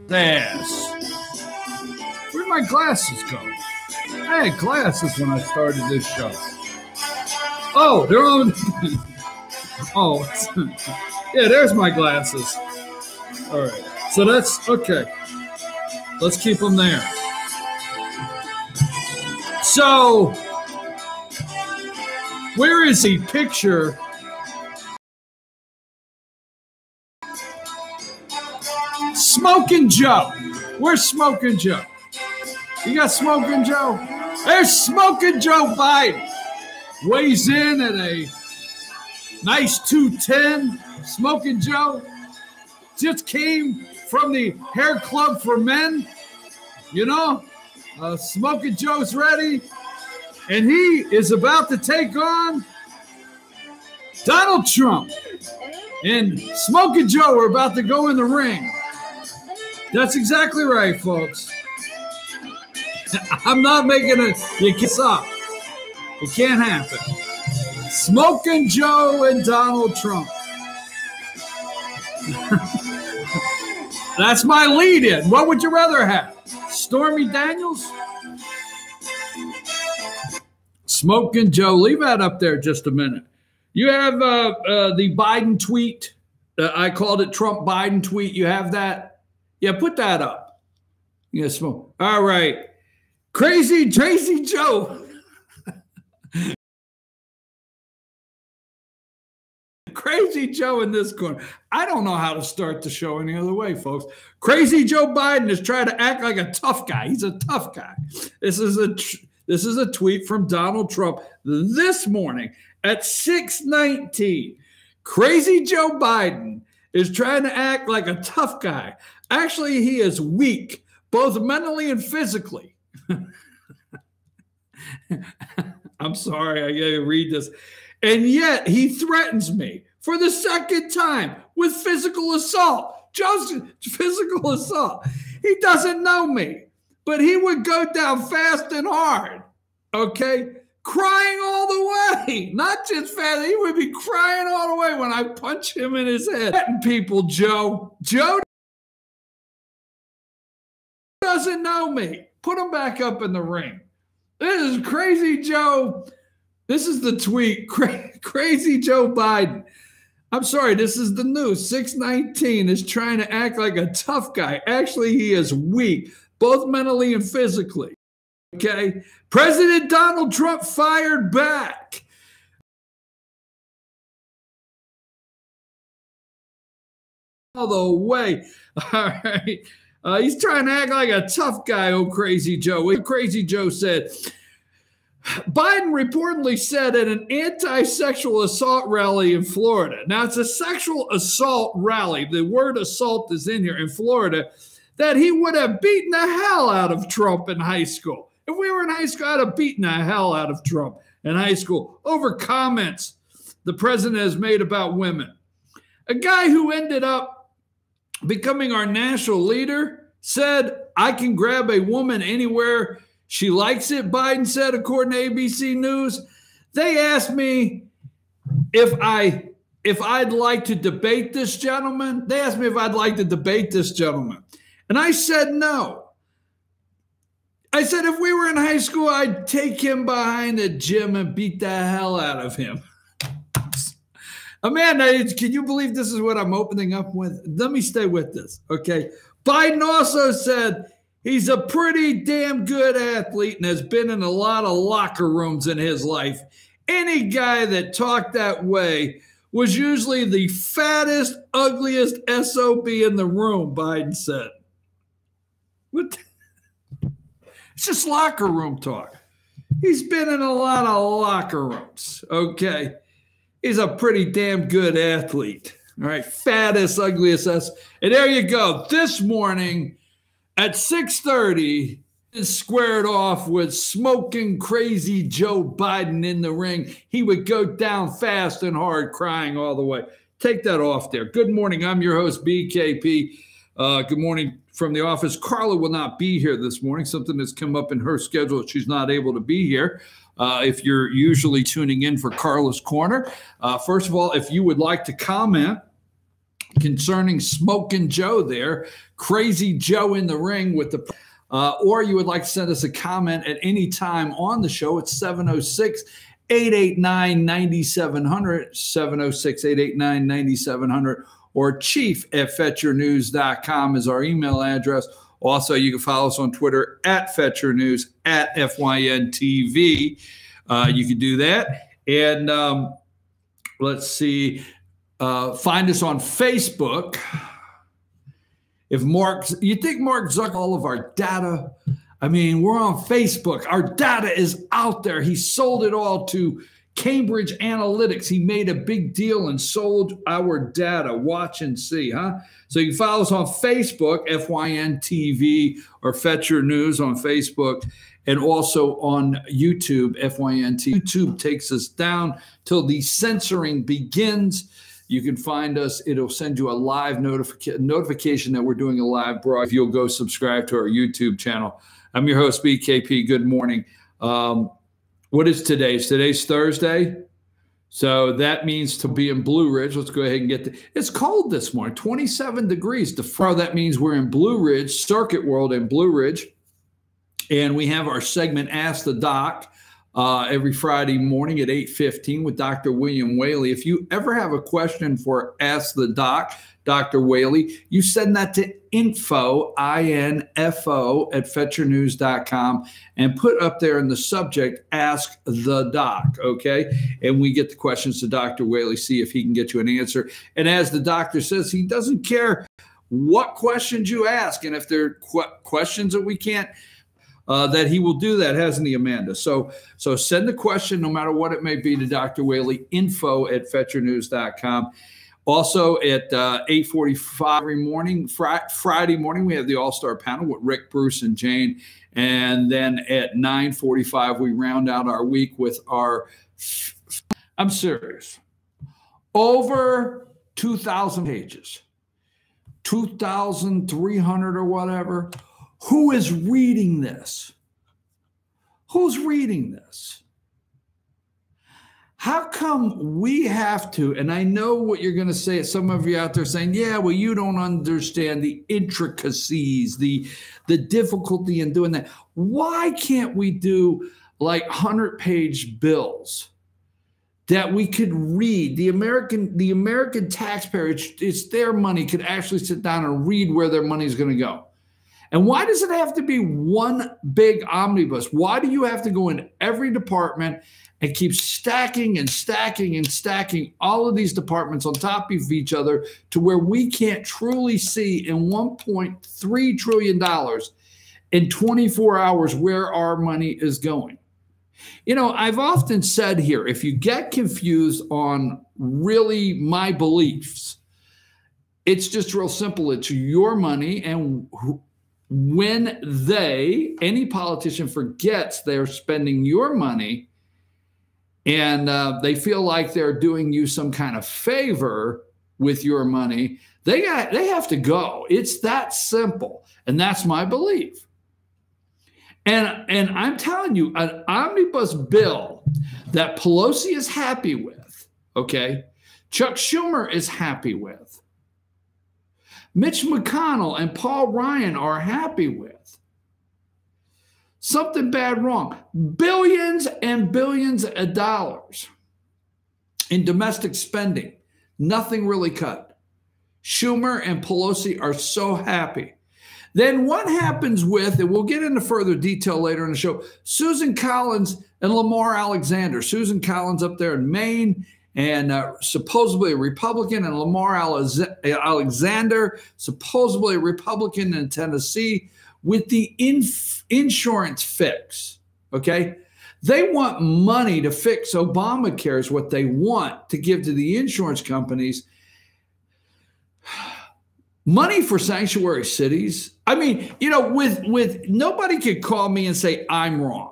Yes. Where'd my glasses go? I had glasses when I started this show. Oh, they're on. Oh, yeah, there's my glasses. All right. So that's okay. Let's keep them there. So, where is the picture? Smoking Joe. Where's Smoking Joe? You got Smoking Joe? There's Smoking Joe Biden. Weighs in at a nice 210. Smoking Joe just came from the Hair Club for Men. You know, Smoking Joe's ready. And he is about to take on Donald Trump. And Smoking Joe are about to go in the ring. That's exactly right, folks. I'm not making it. You can't stop. It can't happen. Smoking Joe and Donald Trump. That's my lead-in. What would you rather have? Stormy Daniels? Smoking Joe. Leave that up there just a minute. You have the Biden tweet. I called it Trump Biden tweet. You have that? Yeah, put that up. Yeah, smoke. All right. Crazy Joe. Crazy Joe in this corner. I don't know how to start the show any other way, folks. Crazy Joe Biden is trying to act like a tough guy. He's a tough guy. This is a tweet from Donald Trump this morning at 6:19. Crazy Joe Biden is trying to act like a tough guy. Actually, he is weak, both mentally and physically. I'm sorry, I gotta read this. And yet he threatens me for the second time with physical assault. Just physical assault. He doesn't know me, but he would go down fast and hard. Okay? Crying all the way. Not just fast. He would be crying all the way when I punch him in his head. People, Joe. Joe doesn't know me. Put him back up in the ring. This is Crazy Joe. This is the tweet. Crazy Joe Biden. I'm sorry, this is the news. 619 is trying to act like a tough guy. Actually, he is weak, both mentally and physically. Okay? President Donald Trump fired back. All the way. All right. He's trying to act like a tough guy, oh, Crazy Joe. Crazy Joe said, Biden reportedly said at an anti-sexual assault rally in Florida. Now, it's a sexual assault rally. The word assault is in here in Florida, that he would have beaten the hell out of Trump in high school. If we were in high school, I'd have beaten the hell out of Trump in high school over comments the president has made about women. A guy who ended up becoming our national leader said, I can grab a woman anywhere she likes it, Biden said, according to ABC News. They asked me if I'd like to debate this gentleman. They asked me if I'd like to debate this gentleman. And I said no. I said if we were in high school, I'd take him behind the gym and beat the hell out of him. Amanda, can you believe this is what I'm opening up with? Let me stay with this, okay? Biden also said he's a pretty damn good athlete and has been in a lot of locker rooms in his life. Any guy that talked that way was usually the fattest, ugliest SOB in the room, Biden said. What? It's just locker room talk. He's been in a lot of locker rooms, okay? He's a pretty damn good athlete. All right, fattest, ugliest SOB. And there you go. This morning, at 6:30, is squared off with smoking Crazy Joe Biden in the ring. He would go down fast and hard, crying all the way. Take that off there. Good morning. I'm your host, BKP. Good morning from the office. Carla will not be here this morning. Something has come up in her schedule. She's not able to be here. If you're usually tuning in for Carla's Corner. First of all, if you would like to comment concerning Smoking Joe there, Crazy Joe in the ring with the, or you would like to send us a comment at any time on the show, it's 706-889-9700, 706-889-9700, or chief@fetchernews.com is our email address. Also, you can follow us on Twitter at FetcherNews, at FYNTV. You can do that. And let's see, find us on Facebook. If you think Mark Zuckerberg, all of our data, I mean, we're on Facebook. Our data is out there. He sold it all to Cambridge Analytics. He made a big deal and sold our data. Watch and see, huh? So you can follow us on Facebook, FYNTV, or Fetcher News on Facebook, and also on YouTube, FYNT. YouTube takes us down till the censoring begins. You can find us. It'll send you a live notification that we're doing a live broadcast. If you'll go subscribe to our YouTube channel. I'm your host, BKP. Good morning. What is today? Today's Thursday. So that means to be in Blue Ridge. Let's go ahead and get it's cold this morning, 27 degrees. That means we're in Blue Ridge, Circuit World in Blue Ridge. And we have our segment, Ask the Doc, every Friday morning at 8:15 with Dr. William Whaley. If you ever have a question for Ask the Doc, Dr. Whaley, you send that to info, I-N-F-O, at FetcherNews.com and put up there in the subject, Ask the Doc, okay? And we get the questions to Dr. Whaley, see if he can get you an answer. And as the doctor says, he doesn't care what questions you ask. And if there are questions that we can't, that he will do that, hasn't he, Amanda? So send the question, no matter what it may be, to Dr. Whaley, info at FetcherNews.com. Also at 8:45 every morning, Friday morning, we have the All-Star Panel with Rick, Bruce, and Jane. And then at 9:45, we round out our week with our, I'm serious, over 2,000 pages, 2,300 or whatever. Who is reading this? Who's reading this? How come we have to, and I know what you're going to say, some of you out there saying, yeah, well, you don't understand the intricacies, the difficulty in doing that. Why can't we do like 100-page bills that we could read? The American taxpayer, it's their money, could actually sit down and read where their money is going to go. And why does it have to be one big omnibus? Why do you have to go in every department and keep stacking and stacking and stacking all of these departments on top of each other to where we can't truly see in $1.3 trillion in 24 hours where our money is going? You know, I've often said here, if you get confused on really my beliefs, it's just real simple. It's your money, and when any politician forgets they're spending your money and they feel like they're doing you some kind of favor with your money, they have to go. It's that simple. And that's my belief. And I'm telling you, an omnibus bill that Pelosi is happy with, okay, Chuck Schumer is happy with, Mitch McConnell and Paul Ryan are happy with. Something bad wrong. Billions and billions of dollars in domestic spending. Nothing really cut. Schumer and Pelosi are so happy. Then what happens with, and we'll get into further detail later in the show, Susan Collins and Lamar Alexander. Susan Collins up there in Maine, and supposedly a Republican, and Lamar Alexander, supposedly a Republican in Tennessee, with the insurance fix, okay? They want money to fix Obamacare is what they want to give to the insurance companies. Money for sanctuary cities. I mean, you know, with nobody could call me and say I'm wrong.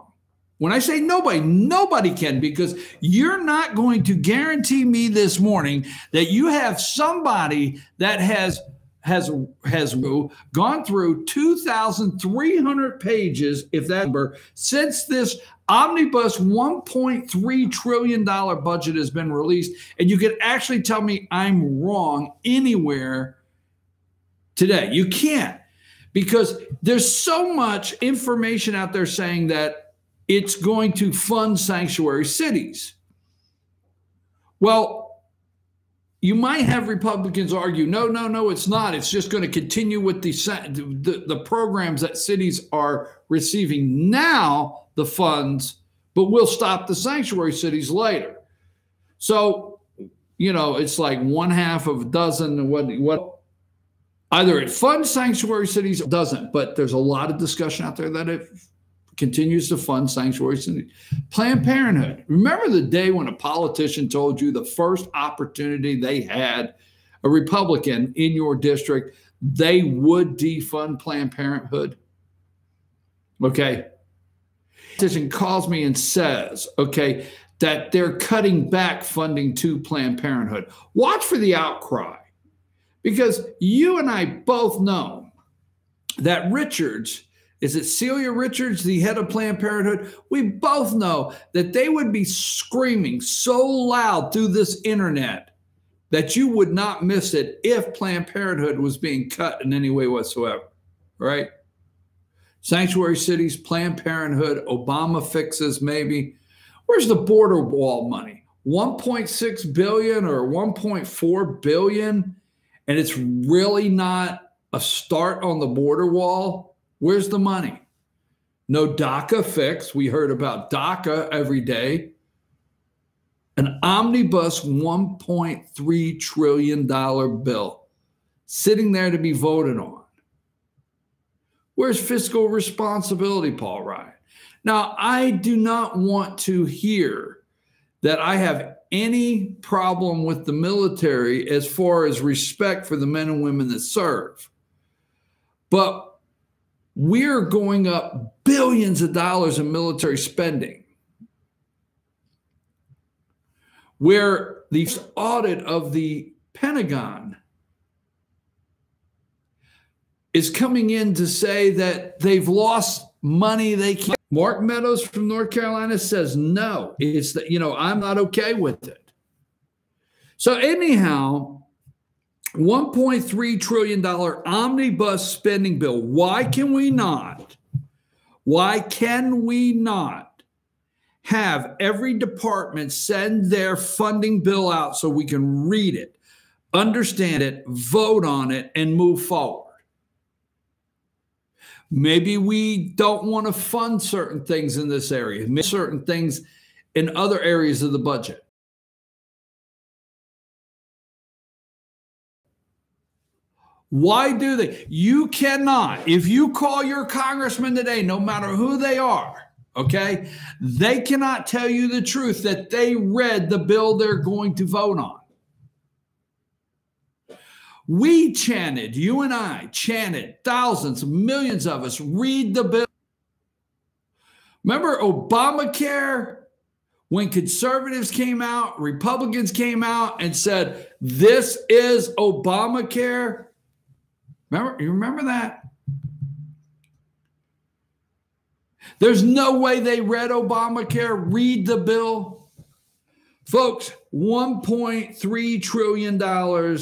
When I say nobody can, because you're not going to guarantee me this morning that you have somebody that has has gone through 2,300 pages, if that number, since this omnibus $1.3 trillion budget has been released. And you can actually tell me I'm wrong anywhere today. You can't, because there's so much information out there saying that it's going to fund sanctuary cities. Well, you might have Republicans argue, no, it's not. It's just going to continue with the programs that cities are receiving now, the funds, but we'll stop the sanctuary cities later. So, it's like one half of a dozen. What either it funds sanctuary cities or doesn't, but there's a lot of discussion out there that it continues to fund sanctuary cities. Planned Parenthood. Remember the day when a politician told you the first opportunity they had, a Republican in your district, they would defund Planned Parenthood? Okay. Politician calls me and says, okay, that they're cutting back funding to Planned Parenthood. Watch for the outcry, because you and I both know that Richards, is it Celia Richards, the head of Planned Parenthood? We both know that they would be screaming so loud through this internet that you would not miss it if Planned Parenthood was being cut in any way whatsoever, right? Sanctuary cities, Planned Parenthood, Obama fixes maybe. Where's the border wall money? 1.6 billion or 1.4 billion, and it's really not a start on the border wall? Where's the money? No DACA fix. We heard about DACA every day. An omnibus $1.3 trillion bill sitting there to be voted on. Where's fiscal responsibility, Paul Ryan? Now, I do not want to hear that I have any problem with the military as far as respect for the men and women that serve. But we're going up billions of dollars in military spending, where the audit of the Pentagon is coming in to say that they've lost money they can't. Mark Meadows from North Carolina says, no, it's that, I'm not okay with it. So anyhow, $1.3 trillion omnibus spending bill. Why can we not have every department send their funding bill out so we can read it, understand it, vote on it, and move forward? Maybe we don't want to fund certain things in this area, certain things in other areas of the budget. Why do they? You cannot. If you call your congressman today, no matter who they are, okay, they cannot tell you the truth that they read the bill they're going to vote on. We chanted, you and I chanted, thousands, millions of us, read the bill. Remember Obamacare? When conservatives came out, Republicans came out and said, this is Obamacare. You remember that? There's no way they read Obamacare, read the bill. Folks, $1.3 trillion.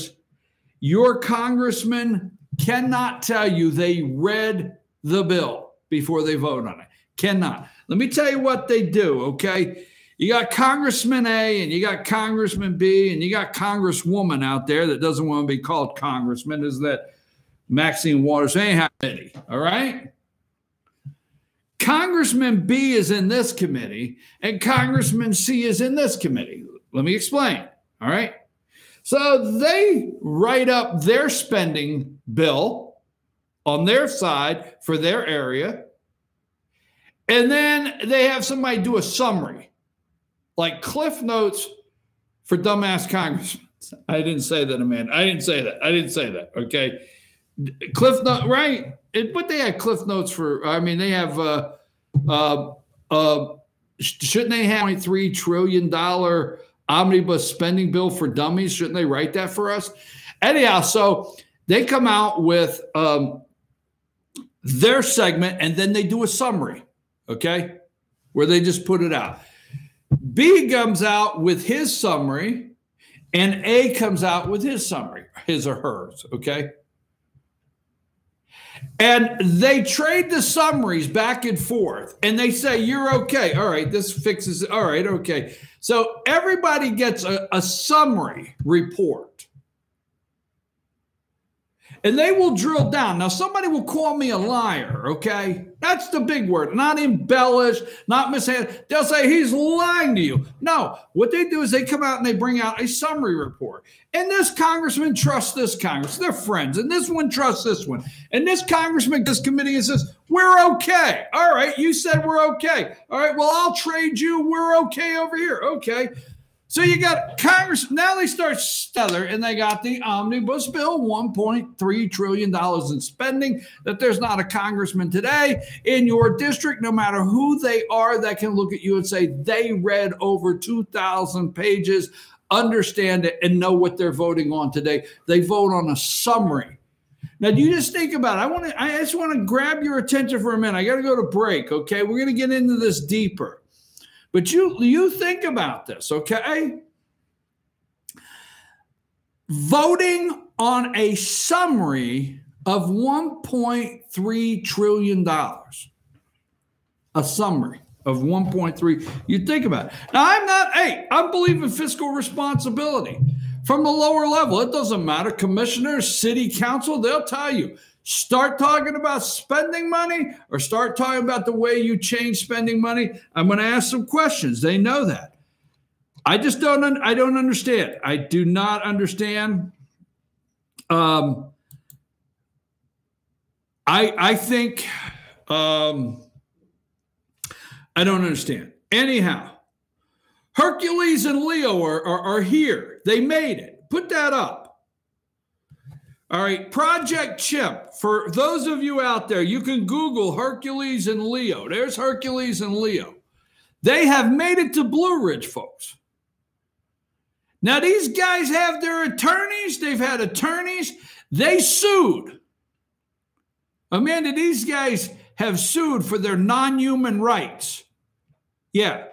Your congressman cannot tell you they read the bill before they vote on it. Cannot. Let me tell you what they do, okay? You got Congressman A and you got Congressman B and you got Congresswoman out there that doesn't want to be called congressman. Is that Maxine Waters? Anyhow, all right? Congressman B is in this committee and Congressman C is in this committee. Let me explain, all right? So they write up their spending bill on their side for their area, and then they have somebody do a summary, like Cliff Notes for dumbass congressmen. I didn't say that, Amanda. I didn't say that, okay? Cliff Notes, right? But they had Cliff Notes for, they have, shouldn't they have $0.3 trillion omnibus spending bill for dummies? Shouldn't they write that for us? Anyhow, so They come out with their segment, and then they do a summary, okay, where they just put it out. B comes out with his summary, and A comes out with his summary, his or hers, okay? And they trade the summaries back and forth, and they say, you're okay. All right, this fixes it. All right, okay. So everybody gets a summary report. And they will drill down. Now, somebody will call me a liar, okay? That's the big word. Not embellish, not mishandle. They'll say he's lying to you. No, what they do is they come out and they bring out a summary report. And this congressman trusts this congressman. They're friends. And this one trusts this one. And this congressman, this committee, and says, we're okay. All right, you said we're okay. All right, well, I'll trade you. We're okay over here. Okay. So you got Congress. Now they start together, and they got the omnibus bill, $1.3 trillion in spending, that there's not a congressman today in your district, no matter who they are, that can look at you and say they read over 2,000 pages, understand it, and know what they're voting on today. They vote on a summary. Now, do you just think about it? I just want to grab your attention for a minute. I got to go to break, okay? We're going to get into this deeper. But you think about this, okay? Voting on a summary of $1.3 trillion. A summary of 1.3. You think about it. Now, I believe in fiscal responsibility. From the lower level, it doesn't matter. Commissioners, city council, they'll tell you. Start talking about spending money or start talking about the way you change spending money. I'm going to ask some questions. They know that. I just don't understand. I do not understand. I think I don't understand. Anyhow, Hercules and Leo are here. They made it. Put that up. All right, Project Chimp. For those of you out there, you can Google Hercules and Leo. There's Hercules and Leo. They have made it to Blue Ridge, folks. Now, these guys have their attorneys. They've had attorneys. They sued. Amanda, these guys have sued for their non-human rights. Yeah.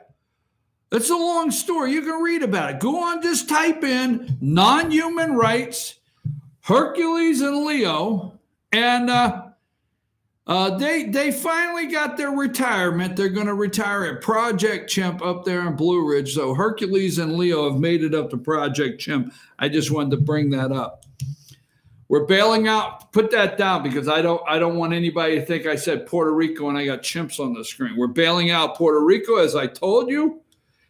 It's a long story. You can read about it. Go on, just type in non-human rights, Hercules and Leo, and they finally got their retirement. They're going to retire at Project Chimp up there in Blue Ridge. So Hercules and Leo have made it up to Project Chimp. I just wanted to bring that up. We're bailing out. Put that down because I don't want anybody to think I said Puerto Rico and I got chimps on the screen. We're bailing out Puerto Rico, as I told you.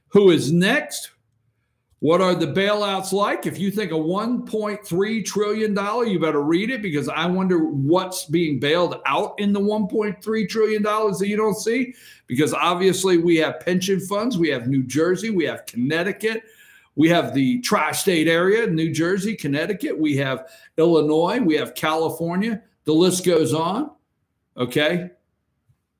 Who is next? What are the bailouts like? If you think a $1.3 trillion, you better read it because I wonder what's being bailed out in the $1.3 trillion that you don't see. Because obviously we have pension funds. We have New Jersey. We have Connecticut. We have the tri-state area, New Jersey, Connecticut. We have Illinois. We have California. The list goes on. Okay.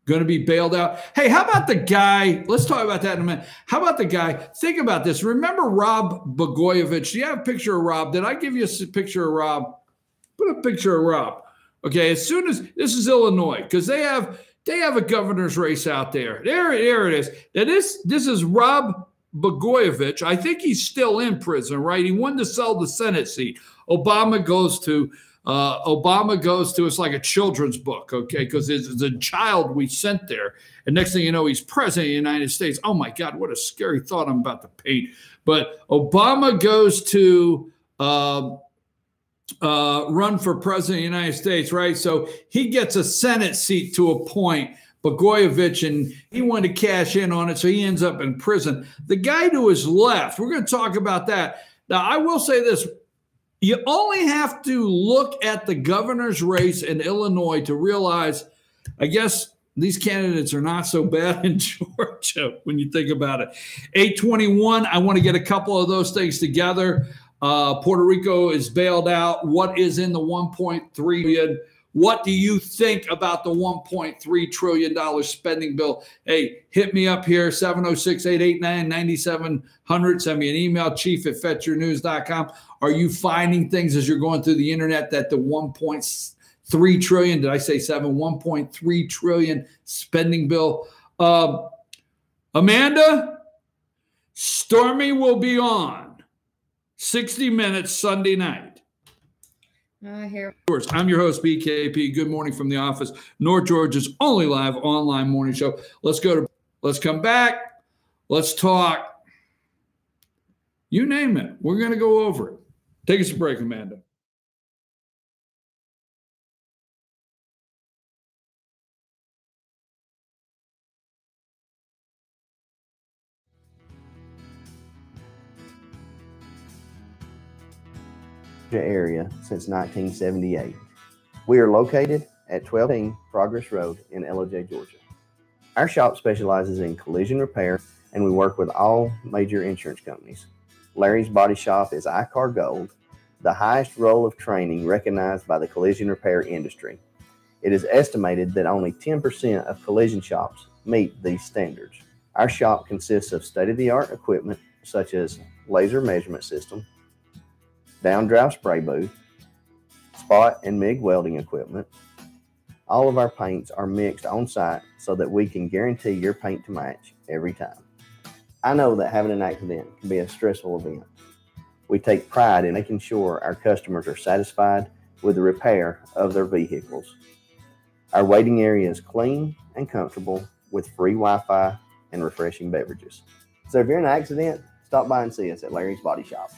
Going to be bailed out. Hey, how about the guy? Let's talk about that in a minute. How about the guy? Think about this. Remember Rob Blagojevich? Do you have a picture of Rob? Did I give you a picture of Rob? Put a picture of Rob. Okay, as soon as this is Illinois, because they have a governor's race out there. There it is. Now this is Rob Blagojevich. I think he's still in prison, right? He wanted to sell the Senate seat. Obama goes to, it's like a children's book, okay? Because it's a child we sent there. And next thing you know, he's president of the United States. Oh my God, what a scary thought I'm about to paint. But Obama goes to run for president of the United States, right? So he gets a Senate seat to appoint Blagojevich, and he wanted to cash in on it, so he ends up in prison. The guy to his left, we're going to talk about that. Now, I will say this. You only have to look at the governor's race in Illinois to realize, I guess, these candidates are not so bad in Georgia when you think about it. 821, I want to get a couple of those things together. Puerto Rico is bailed out. What is in the 1.3 billion? What do you think about the $1.3 trillion spending bill? Hey, hit me up here, 706-889-9700. Send me an email, chief@fetchernews.com. Are you finding things as you're going through the internet that the 1.3 trillion, did I say 1.3 trillion spending bill? Amanda, Stormy will be on 60 Minutes Sunday night. Here. I'm your host, BKP. Good morning from the office. North Georgia's only live online morning show. Let's come back. Let's talk. You name it. We're going to go over it. Take us a break, Amanda. Area since 1978. We are located at 1210 Progress Road in Ellijay, Georgia. Our shop specializes in collision repair, and we work with all major insurance companies. Larry's Body Shop is ICAR Gold, the highest role of training recognized by the collision repair industry. It is estimated that only 10% of collision shops meet these standards. Our shop consists of state-of-the-art equipment such as laser measurement system, downdraft spray booth, spot and MIG welding equipment. All of our paints are mixed on site so that we can guarantee your paint to match every time. I know that having an accident can be a stressful event. We take pride in making sure our customers are satisfied with the repair of their vehicles. Our waiting area is clean and comfortable with free Wi-Fi and refreshing beverages. So if you're in an accident, stop by and see us at Larry's Body Shop.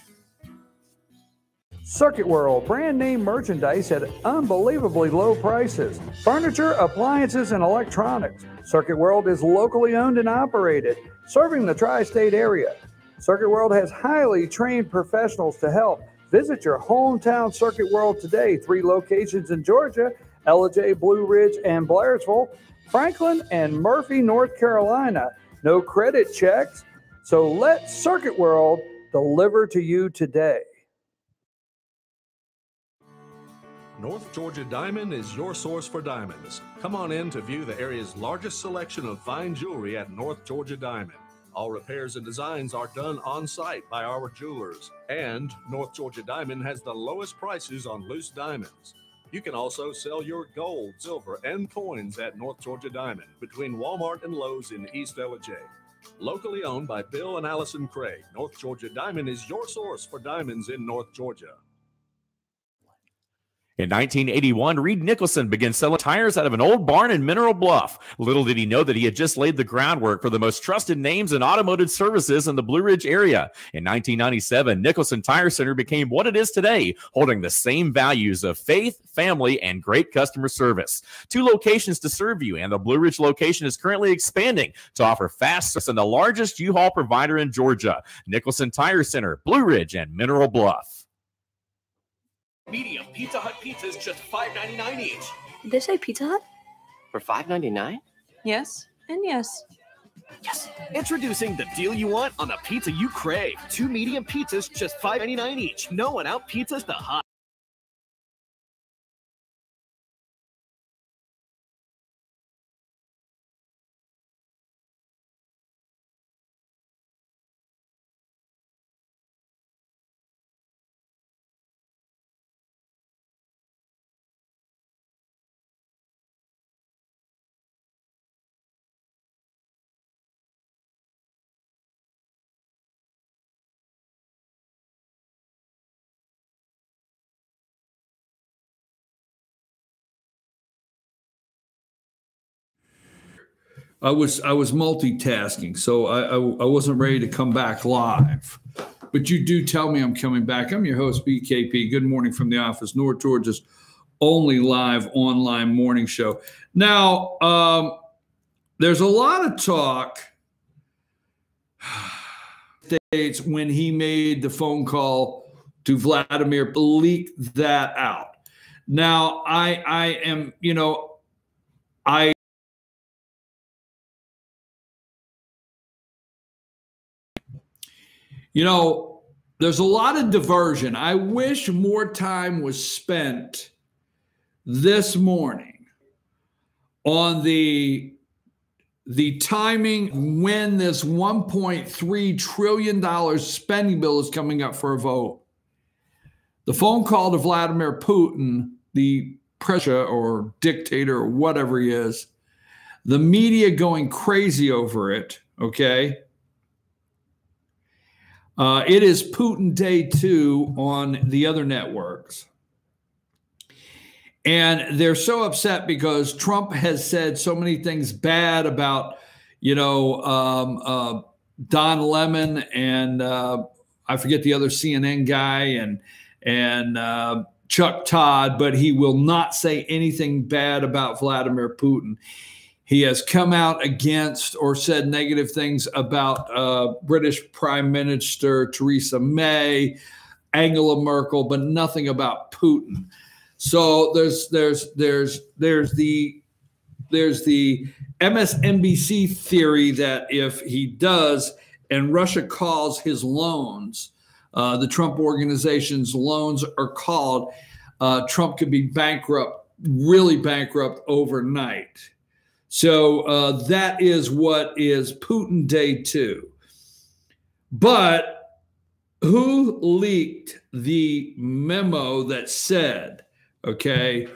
Circuit World, brand name merchandise at unbelievably low prices. Furniture, appliances, and electronics. Circuit World is locally owned and operated, serving the tri-state area. Circuit World has highly trained professionals to help. Visit your hometown Circuit World today. 3 locations in Georgia: Ellijay, Blue Ridge, and Blairsville, Franklin, and Murphy, North Carolina. No credit checks, so let Circuit World deliver to you today. North Georgia Diamond is your source for diamonds. Come on in to view the area's largest selection of fine jewelry at North Georgia Diamond. All repairs and designs are done on site by our jewelers. And North Georgia Diamond has the lowest prices on loose diamonds. You can also sell your gold, silver, and coins at North Georgia Diamond between Walmart and Lowe's in East Ellijay. Locally owned by Bill and Allison Craig, North Georgia Diamond is your source for diamonds in North Georgia. In 1981, Reed Nicholson began selling tires out of an old barn in Mineral Bluff. Little did he know that he had just laid the groundwork for the most trusted names in automotive services in the Blue Ridge area. In 1997, Nicholson Tire Center became what it is today, holding the same values of faith, family, and great customer service. 2 locations to serve you, and the Blue Ridge location is currently expanding to offer fast service and the largest U-Haul provider in Georgia. Nicholson Tire Center, Blue Ridge, and Mineral Bluff. Medium Pizza Hut pizzas just $5.99 each. Did they say Pizza Hut? For $5.99? Yes, and yes. Yes. Introducing the deal you want on the pizza you crave. 2 medium pizzas just $5.99 each. No one out pizzas the hot. I was multitasking, so I wasn't ready to come back live. But you do tell me I'm coming back. I'm your host, BKP. Good morning from the office, North Georgia's only live online morning show. Now, there's a lot of talk states when he made the phone call to Vladimir, leaked that out. Now, I am, there's a lot of diversion. I wish more time was spent this morning on the timing when this $1.3 trillion spending bill is coming up for a vote. The phone call to Vladimir Putin, the president or dictator or whatever he is, the media going crazy over it, okay? It is Putin Day 2 on the other networks. And they're so upset because Trump has said so many things bad about, Don Lemon and I forget the other CNN guy and Chuck Todd, but he will not say anything bad about Vladimir Putin. He has come out against or said negative things about British Prime Minister Theresa May, Angela Merkel, but nothing about Putin. So there's the MSNBC theory that if he does and Russia calls his loans, the Trump organization's loans are called, Trump could be bankrupt, really bankrupt overnight. So that is what is Putin Day 2. But who leaked the memo that said, okay,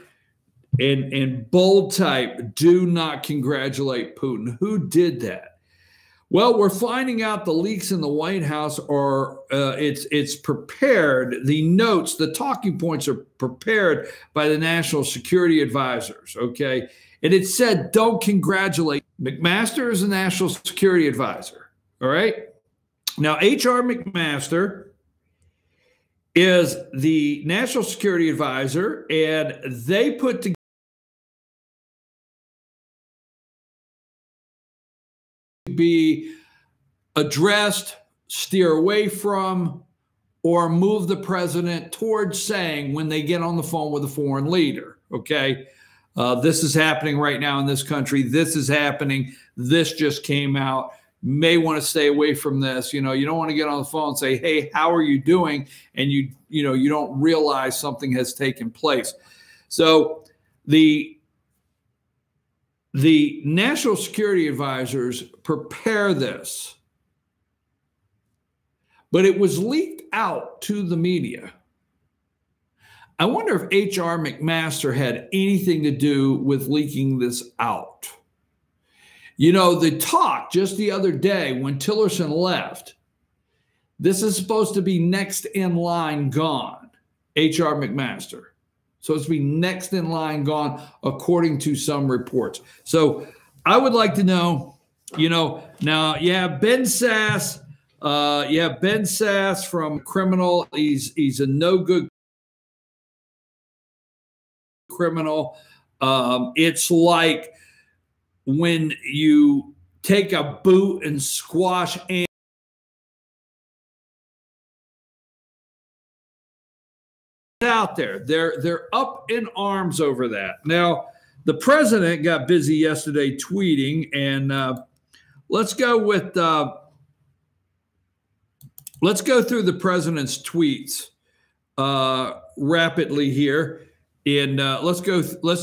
in bold type, do not congratulate Putin? Who did that? Well, we're finding out the leaks in the White House are, it's prepared. The notes, the talking points are prepared by the National Security Advisors, okay? And it said, don't congratulate. McMaster is a National Security Advisor, all right? Now, H.R. McMaster is the National Security Advisor, and they put together be addressed, steer away from, or move the president towards saying when they get on the phone with a foreign leader, okay? This is happening right now in this country. This is happening. This just came out. May want to stay away from this. You don't want to get on the phone and say, hey, how are you doing? And you don't realize something has taken place. So the National Security Advisors prepare this, but it was leaked out to the media. I wonder if H.R. McMaster had anything to do with leaking this out. The talk just the other day when Tillerson left, this is supposed to be next in line gone, H.R. McMaster. So it's to be next in line gone, according to some reports. So I would like to know, now you have Ben Sass. Ben Sass from Criminal. He's a no good criminal. It's like when you take a boot and squash out there. They're up in arms over that. Now, the president got busy yesterday tweeting, and let's go through the president's tweets rapidly here. And let's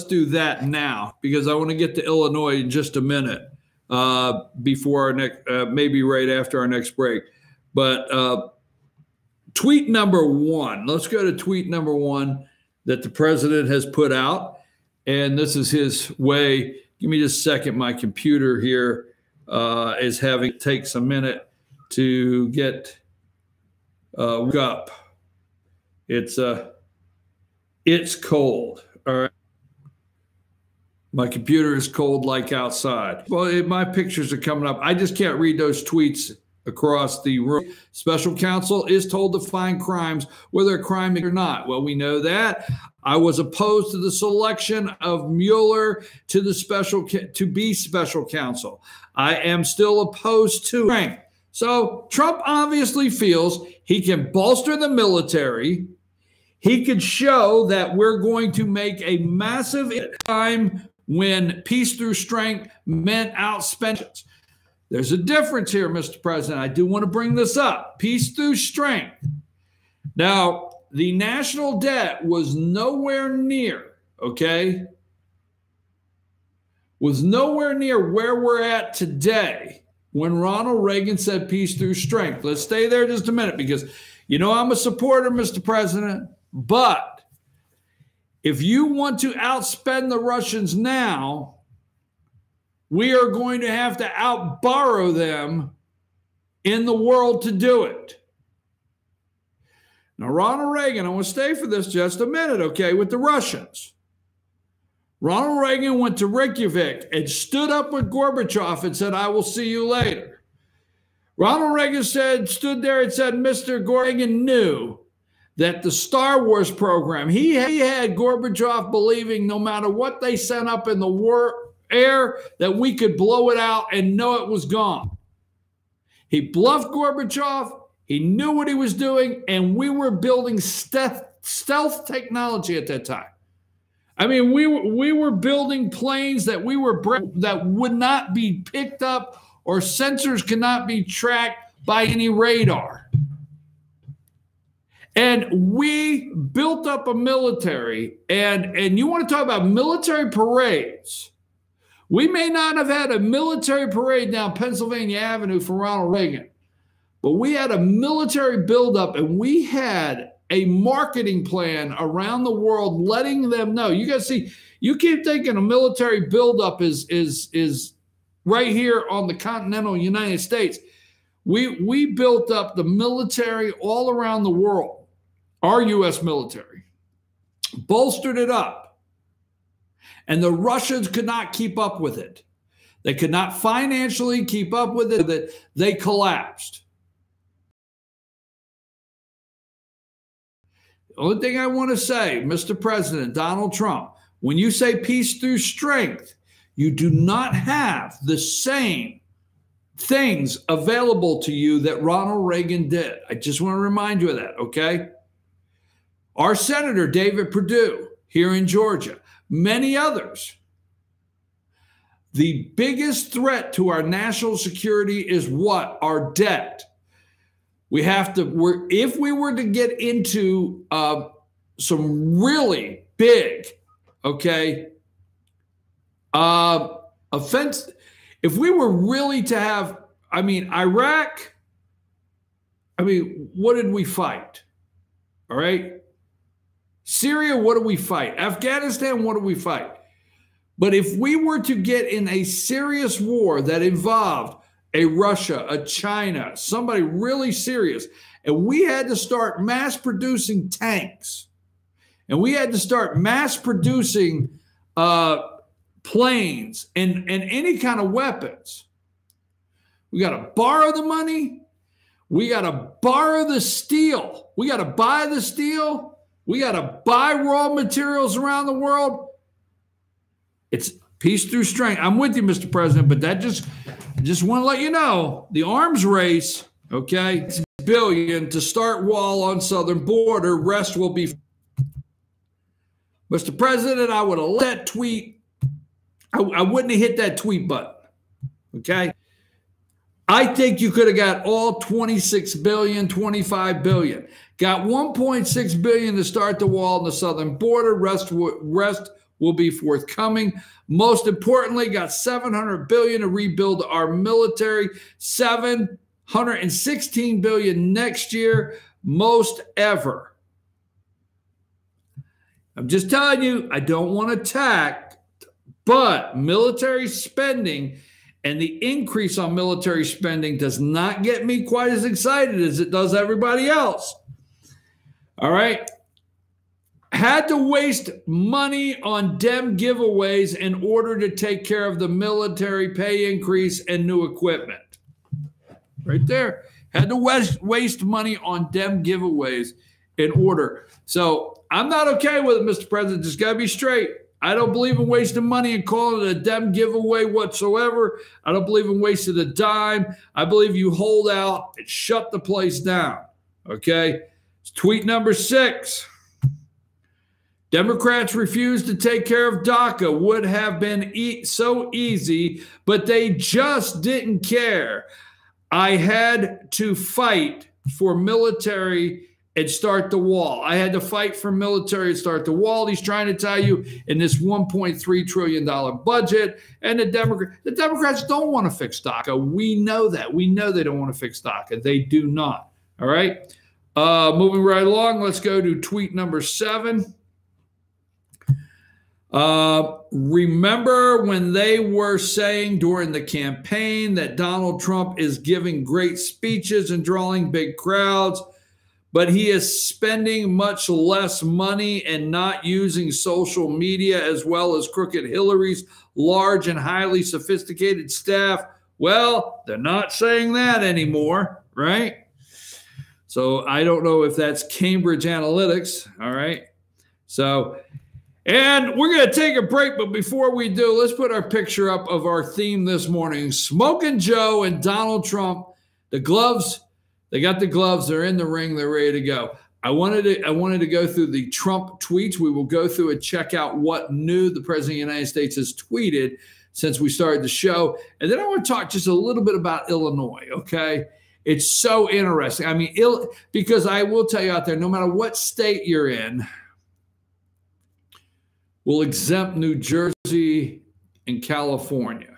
do that now, because I want to get to Illinois in just a minute before our next, maybe right after our next break. But tweet number one, let's go to tweet number one that the president has put out. And this is his way. Give me just a second. My computer here is having it takes a minute to get up. It's cold. All right. My computer is cold like outside. Well, my pictures are coming up. I just can't read those tweets across the room. Special counsel is told to find crimes, whether a crime or not. Well, we know that. I was opposed to the selection of Mueller to be special counsel. I am still opposed to rank. So Trump obviously feels he can bolster the military. He could show that we're going to make a massive time when peace through strength meant outspending. There's a difference here, Mr. President. I do want to bring this up. Peace through strength. Now, the national debt was nowhere near okay, was nowhere near where we're at today when Ronald Reagan said peace through strength. Let's stay there just a minute because, you know, I'm a supporter, Mr. President, but if you want to outspend the Russians now, we are going to have to outborrow them in the world to do it. Now, Ronald Reagan, I want to stay for this just a minute, okay, with the Russians. Ronald Reagan went to Reykjavik and stood up with Gorbachev and said, I will see you later. Ronald Reagan stood there and said, Mr. Reagan knew that the Star Wars program, he had Gorbachev believing no matter what they sent up in the air, that we could blow it out and know it was gone. He bluffed Gorbachev. He knew what he was doing, and we were building stealth technology at that time. I mean, we were building planes that would not be picked up, or sensors could not be tracked by any radar. And we built up a military, and you want to talk about military parades. We may not have had a military parade down Pennsylvania Avenue for Ronald Reagan, but we had a military buildup, and we had a marketing plan around the world letting them know. You guys see, you keep thinking a military buildup is right here on the continental United States. We built up the military all around the world, our U.S. military, bolstered it up, and the Russians could not keep up with it. They could not financially keep up with it. That they collapsed. The only thing I want to say, Mr. President Donald Trump, when you say peace through strength, you do not have the same things available to you that Ronald Reagan did. I just want to remind you of that, okay? Our Senator David Perdue here in Georgia, many others. The biggest threat to our national security is what? Our debt. We have to, if we were to get into some really big, okay, offense, if we were really to have, I mean, Iraq, I mean, what did we fight? All right. Syria, what do we fight? Afghanistan, what do we fight? But if we were to get in a serious war that involved a Russia, a China, somebody really serious, and we had to start mass producing tanks, and we had to start mass producing planes and any kind of weapons, we got to borrow the money. We got to borrow the steel. We got to buy the steel. We got to buy raw materials around the world. It's peace through strength. I'm with you, Mr. President, but that just want to let you know, the arms race, okay, $6 billion to start wall on southern border, rest will be. Mr. President, I would have let that tweet, I wouldn't have hit that tweet button, okay? I think you could have got all 26 billion, 25 billion. Got 1.6 billion to start the wall on the southern border, rest will be forthcoming. Most importantly, got 700 billion to rebuild our military, 716 billion next year, most ever. I'm just telling you, I don't want to attack, but military spending and the increase on military spending does not get me quite as excited as it does everybody else. All right. Had to waste money on Dem giveaways in order to take care of the military pay increase and new equipment. Right there. Had to waste money on Dem giveaways in order. So I'm not okay with it, Mr. President. Just got to be straight. I don't believe in wasting money and calling it a Dem giveaway whatsoever. I don't believe in wasting a dime. I believe you hold out and shut the place down. Okay? It's tweet number 6. Democrats refused to take care of DACA. Would have been so easy, but they just didn't care. I had to fight for military and start the wall. I had to fight for military and start the wall. He's trying to tell you in this $1.3 trillion budget. And the Democrats don't want to fix DACA. We know that. We know they don't want to fix DACA. They do not. All right. Moving right along, let's go to tweet number 7. Remember when they were saying during the campaign that Donald Trump is giving great speeches and drawing big crowds, but he is spending much less money and not using social media as well as Crooked Hillary's large and highly sophisticated staff? Well, they're not saying that anymore, right? So I don't know if that's Cambridge Analytics, all right? So, and we're going to take a break, but before we do, let's put our picture up of our theme this morning. Smoking Joe and Donald Trump, the gloves, they got the gloves, they're in the ring, they're ready to go. I wanted to go through the Trump tweets. We will go through and check out what new the President of the United States has tweeted since we started the show. And then I want to talk just a little bit about Illinois, okay? It's so interesting. I mean, because I will tell you out there, no matter what state you're in, we'll exempt New Jersey and California.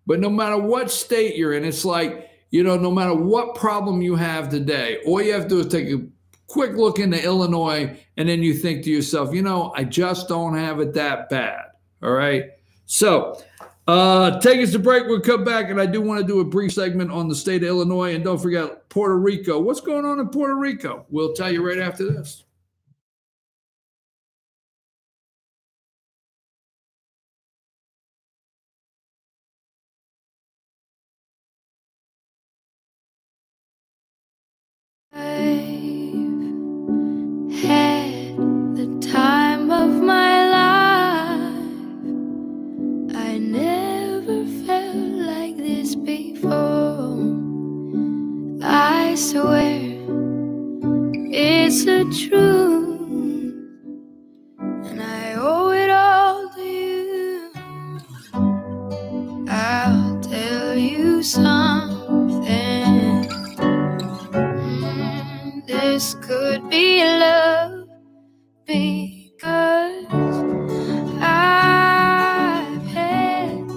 But no matter what state you're in, it's like, you know, no matter what problem you have today, all you have to do is take a quick look into Illinois, and then you think to yourself, you know, I just don't have it that bad. All right. So take us to break. We'll come back, and I do want to do a brief segment on the state of Illinois. And don't forget Puerto Rico. What's going on in Puerto Rico? We'll tell you right after this. Had the time of my life. I never felt like this before. I swear it's the truth, and I owe it all to you. I'll tell you something. This could be love, because I've had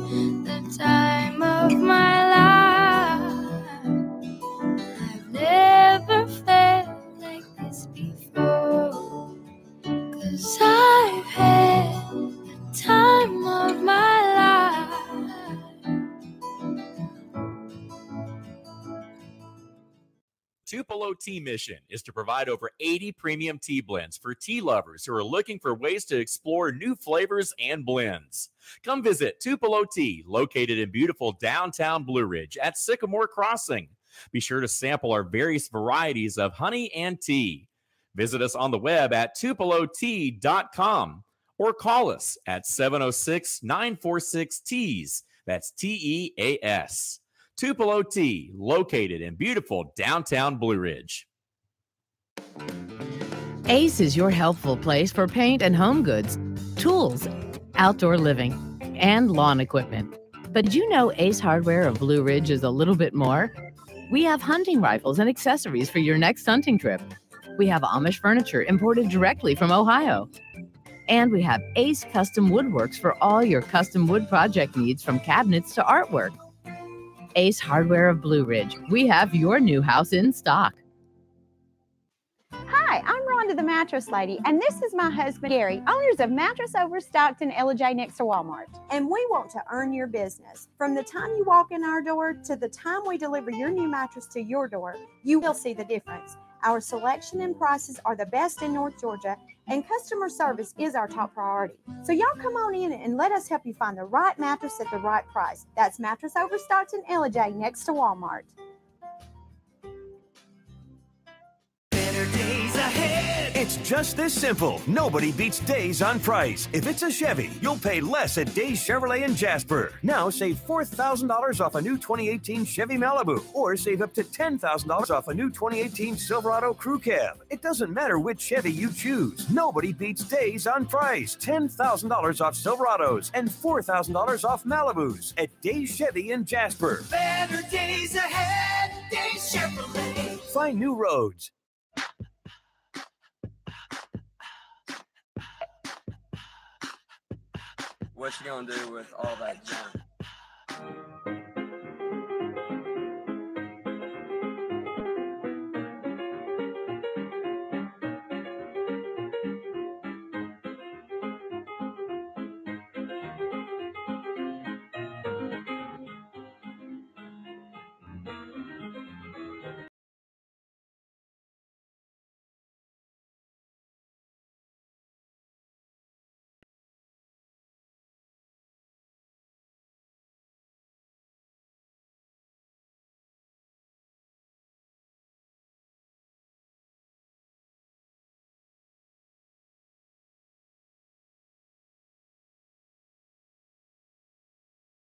the time of my life. I've never felt like this before, 'cause I've had the time of my life. Tupelo Tea mission is to provide over 80 premium tea blends for tea lovers who are looking for ways to explore new flavors and blends. Come visit Tupelo Tea, located in beautiful downtown Blue Ridge at Sycamore Crossing. Be sure to sample our various varieties of honey and tea. Visit us on the web at tupelotea.com or call us at 706-946-TEAS. That's TEAS. Tupelo Tea, located in beautiful downtown Blue Ridge. Ace is your helpful place for paint and home goods, tools, outdoor living, and lawn equipment. But did you know Ace Hardware of Blue Ridge is a little bit more? We have hunting rifles and accessories for your next hunting trip. We have Amish furniture imported directly from Ohio. And we have Ace Custom Woodworks for all your custom wood project needs, from cabinets to artwork. Ace Hardware of Blue Ridge. We have your new house in stock. Hi, I'm Rhonda the Mattress Lady, and this is my husband, Gary, owners of Mattress Overstocked in Ella next to Walmart. And we want to earn your business. From the time you walk in our door to the time we deliver your new mattress to your door, you will see the difference. Our selection and prices are the best in North Georgia, and customer service is our top priority. So y'all come on in and let us help you find the right mattress at the right price. That's Mattress Overstocked in Ella next to Walmart. Better days ahead. It's just this simple. Nobody beats Days on price. If it's a Chevy, you'll pay less at Days Chevrolet in Jasper. Now save $4,000 off a new 2018 Chevy Malibu, or save up to $10,000 off a new 2018 Silverado Crew Cab. It doesn't matter which Chevy you choose. Nobody beats Days on price. $10,000 off Silverados and $4,000 off Malibus at Days Chevy in Jasper. Better days ahead, Days Chevrolet. Find new roads. what you gonna do with all that junk?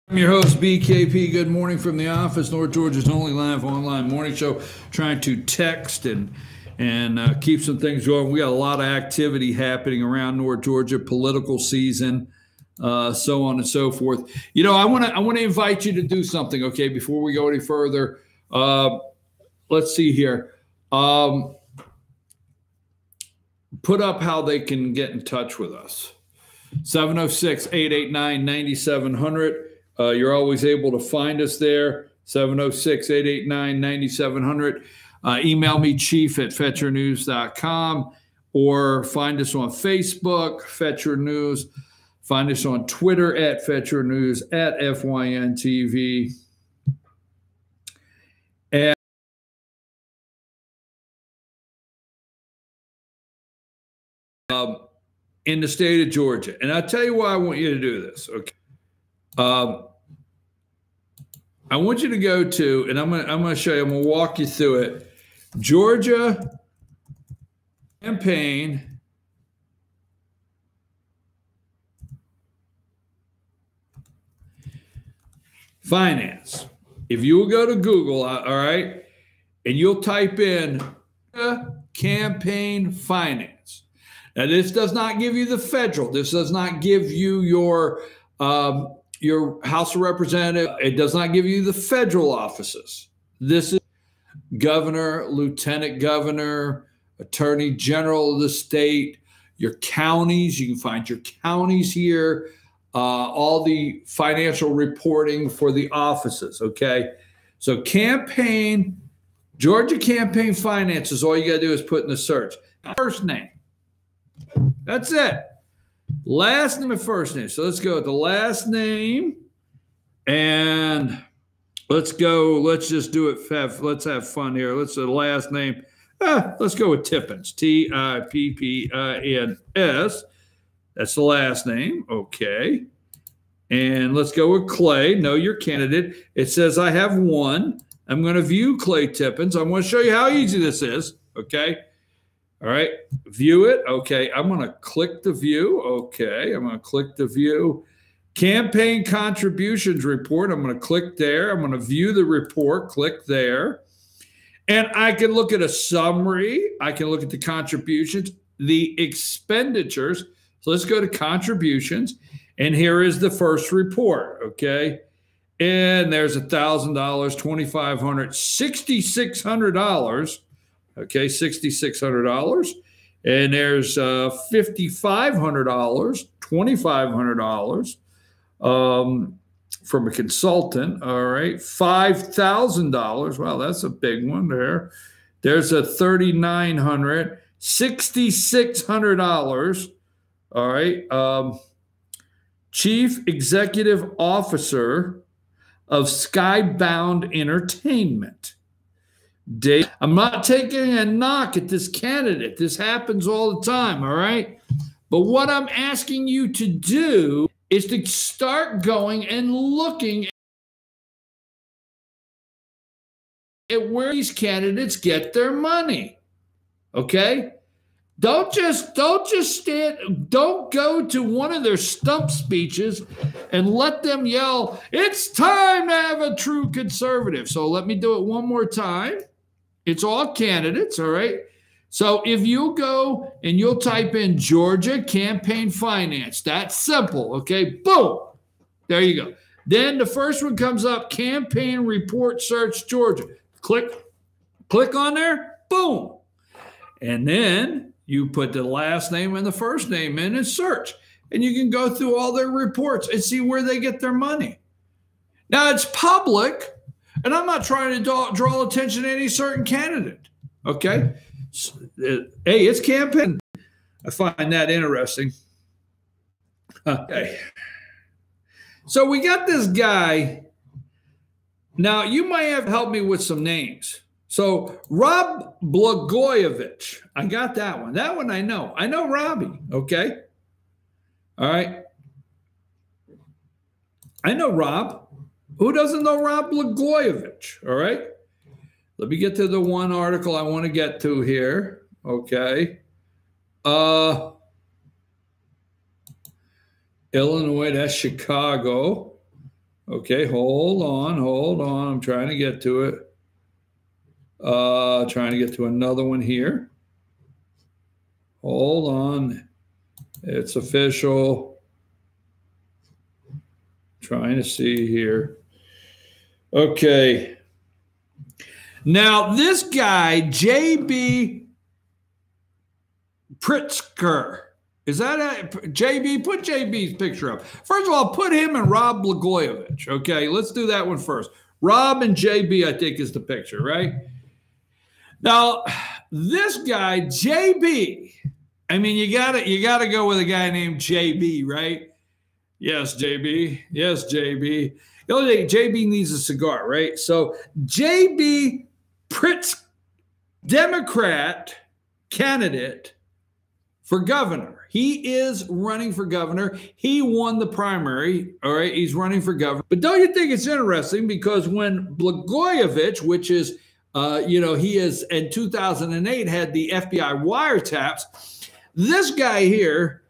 I'm your host, BKP. Good morning from the office, North Georgia's only live online morning show, trying to text and keep some things going. We got a lot of activity happening around North Georgia, political season, so on and so forth. You know, I want to invite you to do something, okay, before we go any further. Let's see here. Put up how they can get in touch with us. 706-889-9700. You're always able to find us there, 706-889-9700. Email me, chief@fetchernews.com, or find us on Facebook, Fetcher News. Find us on Twitter @Fetcher News, @FYNTV. And in the state of Georgia. And I'll tell you why I want you to do this, okay? I want you to go to, and I'm gonna show you, I'm gonna walk you through it. Georgia campaign finance. If you will go to Google, all right, and you'll type in campaign finance. Now, this does not give you the federal. This does not give you your House of Representatives. It does not give you the federal offices. This is governor, lieutenant governor, attorney general of the state, your counties. You can find your counties here, all the financial reporting for the offices, okay? So Georgia campaign finances, all you got to do is put in the search. First name. That's it. Last name and first name. So let's go with the last name, and let's go. Let's just do it. Let's have fun here. Let's the last name. Let's go with Tippins. Tippins. That's the last name. Okay. And let's go with Clay. Know your candidate. It says I have one. I'm going to view Clay Tippins. I want to show you how easy this is. Okay. All right, view it. Okay, I'm going to click the view. Okay, I'm going to click the view. Campaign contributions report. I'm going to click there. I'm going to view the report. Click there. And I can look at a summary. I can look at the contributions, the expenditures. So let's go to contributions. And here is the first report. Okay. And there's $1,000, $2,500, $6,600. Okay, $6,600. And there's $5,500, $2,500 from a consultant. All right, $5,000. Wow, that's a big one there. There's a $3,900, $6,600. All right, Chief Executive Officer of Skybound Entertainment. Dave, I'm not taking a knock at this candidate. This happens all the time, all right? But what I'm asking you to do is to start going and looking at where these candidates get their money, okay? Don't go to one of their stump speeches and let them yell, "It's time to have a true conservative." So let me do it one more time. It's all candidates, all right? So if you go and you'll type in Georgia campaign finance, that's simple, okay? Boom. There you go. Then the first one comes up, campaign report search Georgia. Click on there, boom. And then you put the last name and the first name in and search. and you can go through all their reports and see where they get their money. Now, it's public, and I'm not trying to draw attention to any certain candidate, okay? Hey, it's campaign. I find that interesting. Okay. So we got this guy. Now, you might have helped me with some names. So Rob Blagojevich, I got that one. That one I know. I know Robbie, okay? All right. I know Rob. Who doesn't know Rob Blagojevich? All right. Let me get to the one article I want to get to here. Okay. Illinois, that's Chicago. Okay, hold on. I'm trying to get to it. Trying to get to another one here. Hold on. It's official. Trying to see here. Okay. Now, this guy, J.B. Pritzker. Is that a JB? Put JB's picture up. First of all, put him and Rob Blagojevich. Okay, let's do that one first. Rob and JB, I think, is the picture, right? Now, this guy, JB, I mean, you gotta go with a guy named JB, right? Yes, JB. Yes, JB. The only thing, JB needs a cigar, right? So JB Pritzker, Democrat candidate for governor. He is running for governor. He won the primary. All right, he's running for governor. But don't you think it's interesting? Because when Blagojevich, which is, he is in 2008 had the FBI wiretaps. This guy here,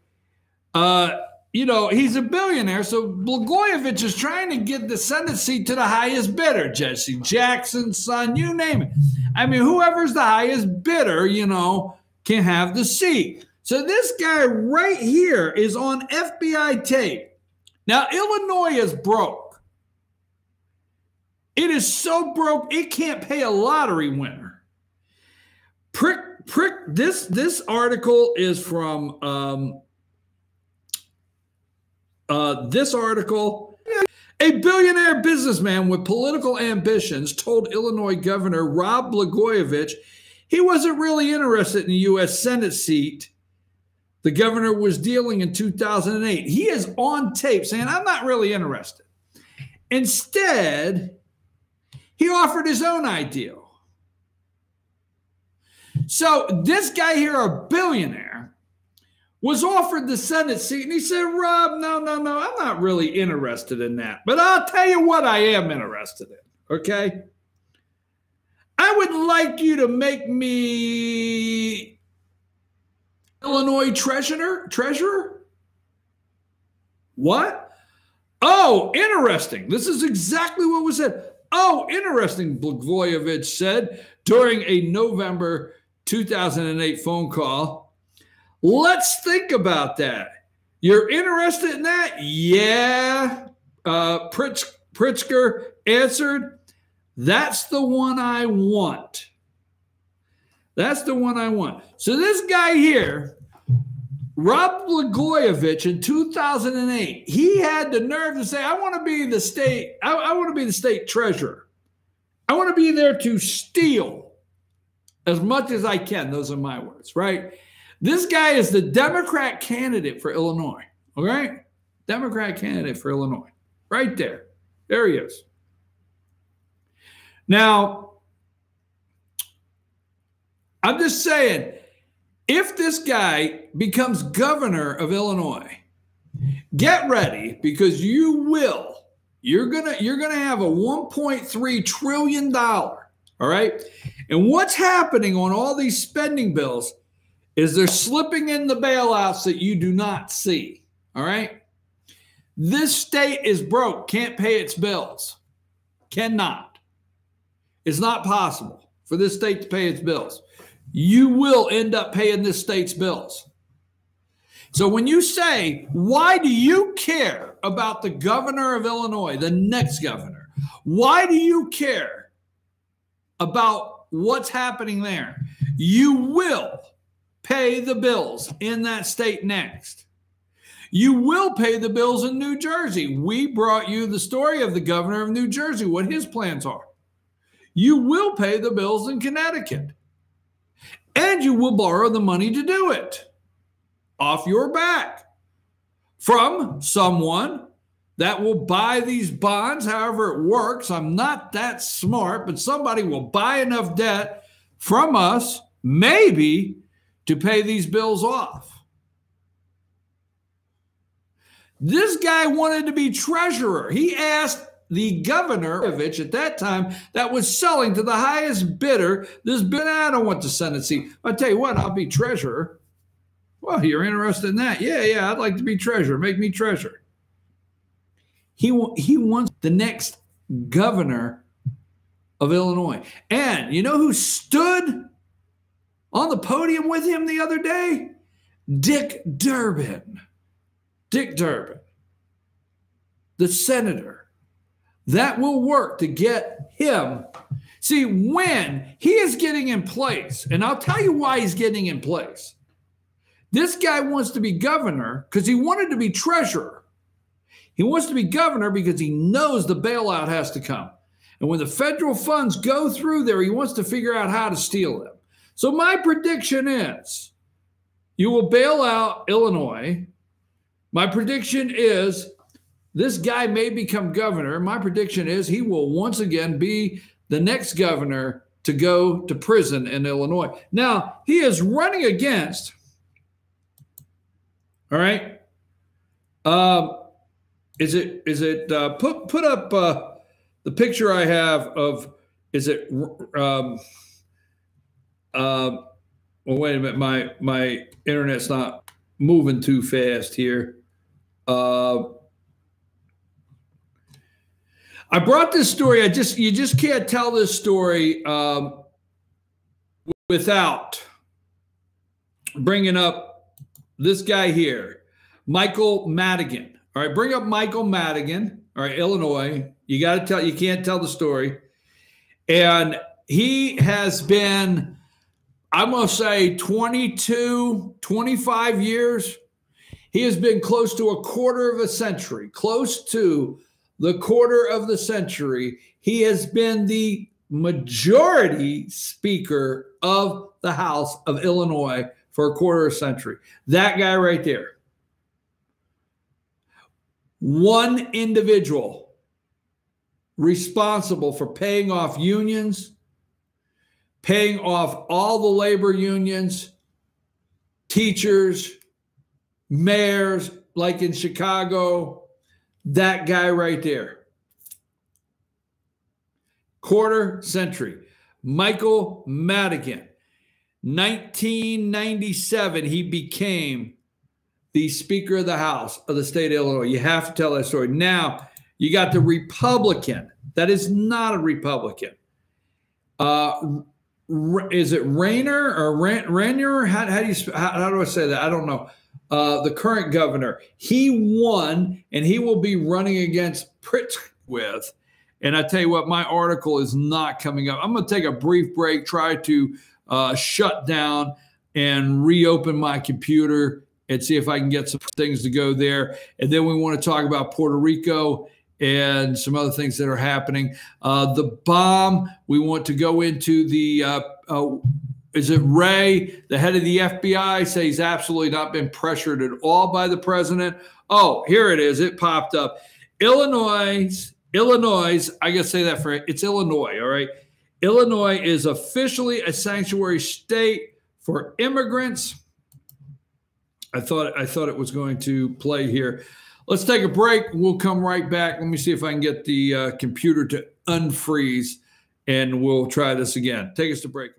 he's a billionaire. So Blagojevich is trying to get the Senate seat to the highest bidder. Jesse Jackson's son, you name it. I mean, whoever's the highest bidder, can have the seat. So this guy right here is on FBI tape. Now, Illinois is broke. It is so broke, it can't pay a lottery winner. This article is from this article. A billionaire businessman with political ambitions told Illinois Governor Rob Blagojevich he wasn't really interested in the U.S. Senate seat the governor was dealing in 2008. He is on tape saying, I'm not really interested. Instead, he offered his own ideal. So this guy here, a billionaire, was offered the Senate seat, and he said, Rob, no, I'm not really interested in that. But I'll tell you what I am interested in, okay? I would like you to make me Illinois treasurer? What? Oh, interesting. This is exactly what was said. Oh, interesting, Blagojevich said during a November 2008 phone call. Let's think about that. You're interested in that? Yeah. Pritzker answered, that's the one I want. That's the one I want. So this guy here, Rob Blagojevich, in 2008, he had the nerve to say, I want to be the state, I want to be the state treasurer. I want to be there to steal as much as I can. Those are my words, right? This guy is the Democrat candidate for Illinois, all right? Democrat candidate for Illinois, right there. There he is. Now, I'm just saying, if this guy becomes governor of Illinois, get ready, because you will. You're gonna have a $1.3 trillion. All right. And what's happening on all these spending bills is they're slipping in the bailouts that you do not see. All right. This state is broke, can't pay its bills. Cannot. It's not possible for this state to pay its bills. You will end up paying this state's bills. So when you say, why do you care about the governor of Illinois, the next governor? Why do you care about what's happening there? You will pay the bills in that state next. You will pay the bills in New Jersey. We brought you the story of the governor of New Jersey, what his plans are. You will pay the bills in Connecticut. And you will borrow the money to do it off your back from someone that will buy these bonds, however it works. I'm not that smart, but somebody will buy enough debt from us, maybe, to pay these bills off. This guy wanted to be treasurer. He asked the governor at that time that was selling to the highest bidder. This bid, I don't want the Senate seat. I'll tell you what, I'll be treasurer. Well, you're interested in that? Yeah, I'd like to be treasurer. Make me treasurer. He wants the next governor of Illinois. And you know who stood on the podium with him the other day? Dick Durbin. Dick Durbin, the senator. That will work to get him. See, when he is getting in place, and I'll tell you why he's getting in place. This guy wants to be governor because he wanted to be treasurer. He wants to be governor because he knows the bailout has to come. And when the federal funds go through there, he wants to figure out how to steal them. So my prediction is you will bail out Illinois. My prediction is this guy may become governor. My prediction is he will once again be the next governor to go to prison in Illinois. Now, he is running against, all right, put up the picture I have of, well, wait a minute, my internet's not moving too fast here. I brought this story. You just can't tell this story without bringing up this guy here, Michael Madigan. All right, bring up Michael Madigan. All right, Illinois. You can't tell the story. And he has been, I'm going to say 22, 25 years. He has been close to a quarter of a century, close to the quarter of the century. He has been the majority speaker of the House of Illinois for a quarter of a century. That guy right there. One individual responsible for paying off unions, paying off all the labor unions, teachers, mayors, like in Chicago, that guy right there. Quarter century. Michael Madigan. 1997, he became the Speaker of the House of the state of Illinois. You have to tell that story. Now, you got the Republican. That is not a Republican. Is it Rayner or Rainier? How do I say that? I don't know. The current governor, he won, and he will be running against Pritzker. And I tell you what, my article is not coming up. I'm going to take a brief break, try to shut down and reopen my computer and see if I can get some things to go there. And then we want to talk about Puerto Rico and some other things that are happening. The bomb, we want to go into the is it Wray, the head of the FBI, say he's absolutely not been pressured at all by the president. Oh, here it is. It popped up. Illinois, I got to say that it's Illinois, all right? Illinois is officially a sanctuary state for immigrants. I thought it was going to play here. Let's take a break. We'll come right back. Let me see if I can get the computer to unfreeze, and we'll try this again. Take us to break.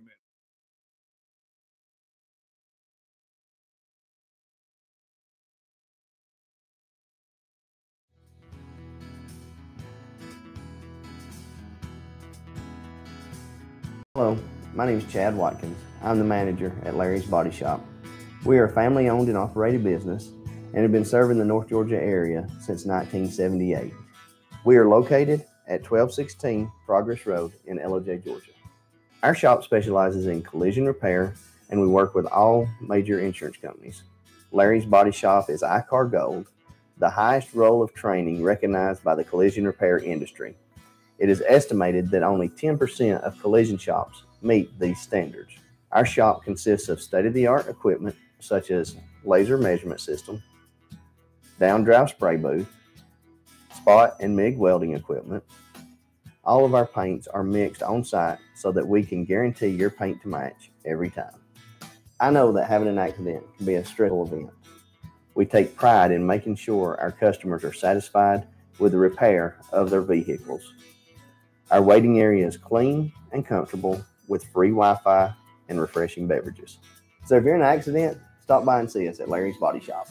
Hello, my name is Chad Watkins. I'm the manager at Larry's Body Shop. We are a family-owned and operated business and have been serving the North Georgia area since 1978. We are located at 1216 Progress Road in Ellijay, Georgia. Our shop specializes in collision repair, and we work with all major insurance companies. Larry's Body Shop is ICAR Gold, the highest role of training recognized by the collision repair industry. It is estimated that only 10% of collision shops meet these standards. Our shop consists of state-of-the-art equipment such as laser measurement system, down-drive spray booth, spot and MIG welding equipment. All of our paints are mixed on site so that we can guarantee your paint to match every time. I know that having an accident can be a stressful event. We take pride in making sure our customers are satisfied with the repair of their vehicles. Our waiting area is clean and comfortable with free Wi-Fi and refreshing beverages. So if you're in an accident, stop by and see us at Larry's Body Shop.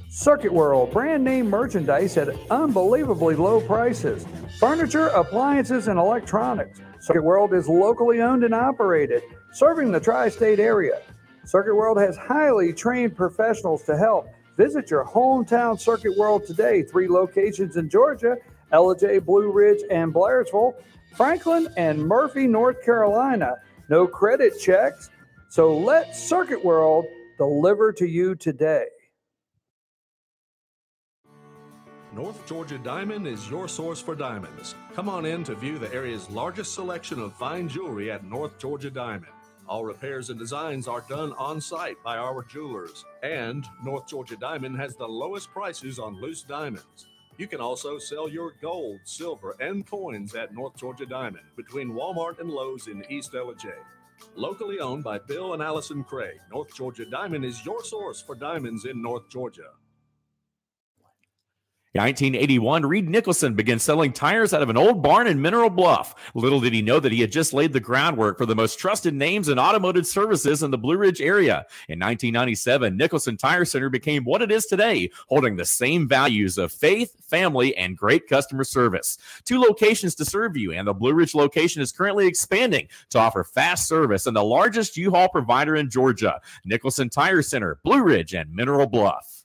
Circuit World, brand name merchandise at unbelievably low prices. Furniture, appliances, and electronics. Circuit World is locally owned and operated, serving the tri-state area. Circuit World has highly trained professionals to help. Visit your hometown Circuit World today. 3 locations in Georgia: Ellijay, Blue Ridge, and Blairsville, Franklin, and Murphy, North Carolina. No credit checks, so let Circuit World deliver to you today. North Georgia Diamond is your source for diamonds. Come on in to view the area's largest selection of fine jewelry at North Georgia Diamond. All repairs and designs are done on site by our jewelers. And North Georgia Diamond has the lowest prices on loose diamonds. You can also sell your gold, silver, and coins at North Georgia Diamond between Walmart and Lowe's in East Ellijay. Locally owned by Bill and Allison Craig, North Georgia Diamond is your source for diamonds in North Georgia. In 1981, Reed Nicholson began selling tires out of an old barn in Mineral Bluff. Little did he know that he had just laid the groundwork for the most trusted names in automotive services in the Blue Ridge area. In 1997, Nicholson Tire Center became what it is today, holding the same values of faith, family, and great customer service. 2 locations to serve you, and the Blue Ridge location is currently expanding to offer fast service and the largest U-Haul provider in Georgia. Nicholson Tire Center, Blue Ridge, and Mineral Bluff.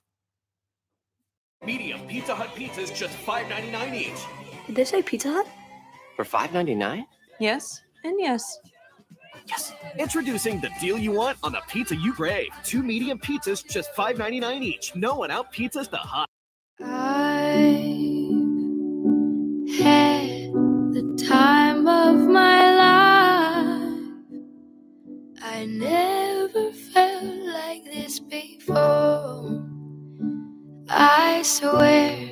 Medium Pizza Hut pizzas, just $5.99 each. Did they say Pizza Hut? For $5.99? Yes, and yes. Yes. Introducing the deal you want on the pizza you crave. 2 medium pizzas, just $5.99 each. No one out pizzas the hot. I've had the time of my life. I never felt like this before. I swear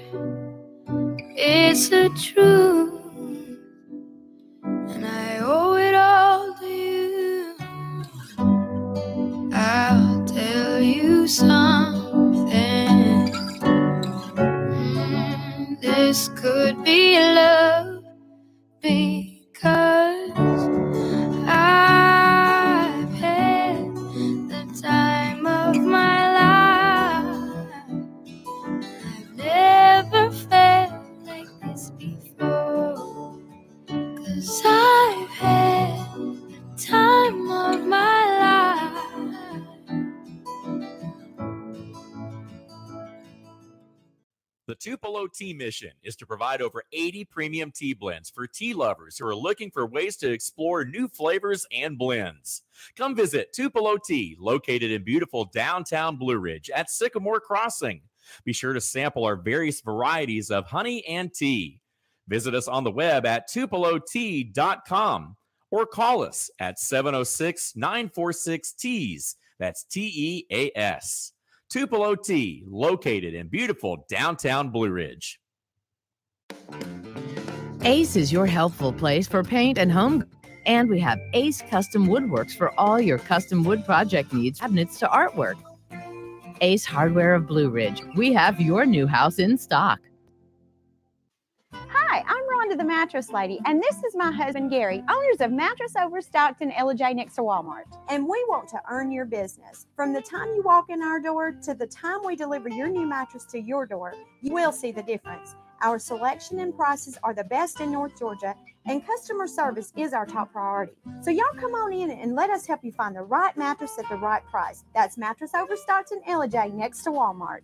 it's the truth, and I owe it all to you. I'll tell you something. This could be love, because I've had the time of my life. Never felt like this before, 'cause I've had the time of my life. The Tupelo Tea mission is to provide over 80 premium tea blends for tea lovers who are looking for ways to explore new flavors and blends. Come visit Tupelo Tea, located in beautiful downtown Blue Ridge at Sycamore Crossing. Be sure to sample our various varieties of honey and tea. Visit us on the web at tupelotea.com or call us at 706-946-TEAS. That's TEAS. Tupelo Tea, located in beautiful downtown Blue Ridge. Ace is your helpful place for paint and home. And we have Ace Custom Woodworks for all your custom wood project needs, cabinets to artwork. Ace Hardware of Blue Ridge. We have your new house in stock. Hi, I'm Rhonda the Mattress Lady, and this is my husband Gary, owners of Mattress Overstocked in Ellijay next to Walmart. And we want to earn your business. From the time you walk in our door to the time we deliver your new mattress to your door, you will see the difference. Our selection and prices are the best in North Georgia, and customer service is our top priority. So y'all come on in and let us help you find the right mattress at the right price. That's Mattress Overstocked in Ellijay next to Walmart.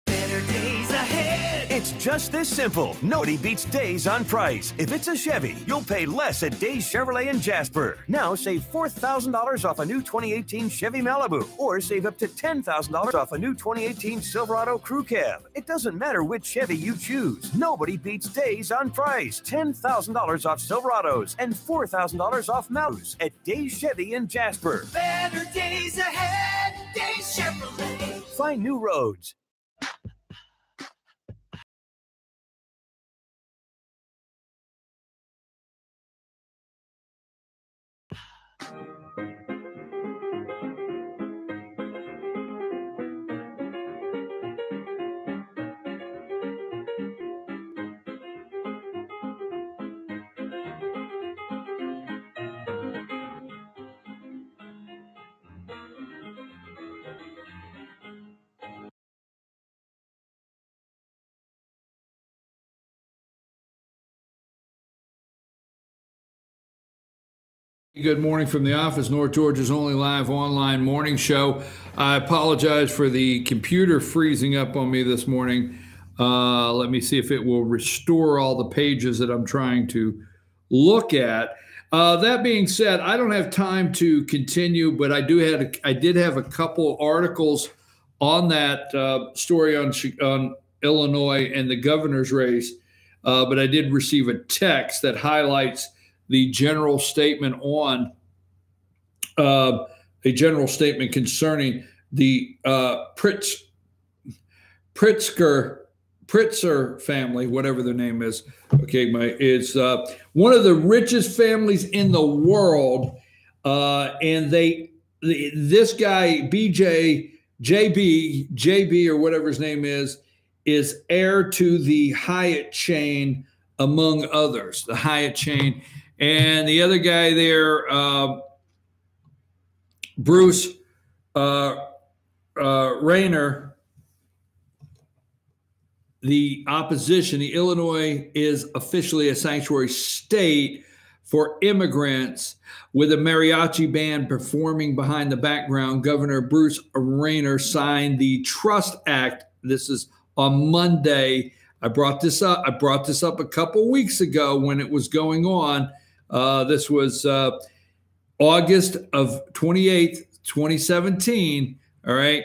Better days ahead. It's just this simple. Nobody beats Days on price. If it's a Chevy, you'll pay less at Days Chevrolet in Jasper. Now save $4,000 off a new 2018 Chevy Malibu, or save up to $10,000 off a new 2018 Silverado Crew Cab. It doesn't matter which Chevy you choose. Nobody beats Days on price. $10,000 off Silverados and $4,000 off Malibus at Days Chevy in Jasper. Better days ahead, Days Chevrolet. Find new roads. Good morning from the office, North Georgia's only live online morning show. I apologize for the computer freezing up on me this morning. Let me see if it will restore all the pages that I'm trying to look at. That being said, I don't have time to continue, but I did have a couple articles on that story on Illinois and the governor's race, but I did receive a text that highlights the general statement on a general statement concerning the Pritzker family, whatever their name is. Okay, it's one of the richest families in the world, and this guy JB or whatever his name is heir to the Hyatt chain, among others. The Hyatt chain. And the other guy there, Bruce Rayner, the opposition, the Illinois is officially a sanctuary state for immigrants with a mariachi band performing behind the background. Governor Bruce Rayner signed the Trust Act. This is on Monday. I brought this up a couple weeks ago when it was going on. This was August of 28th, 2017. All right.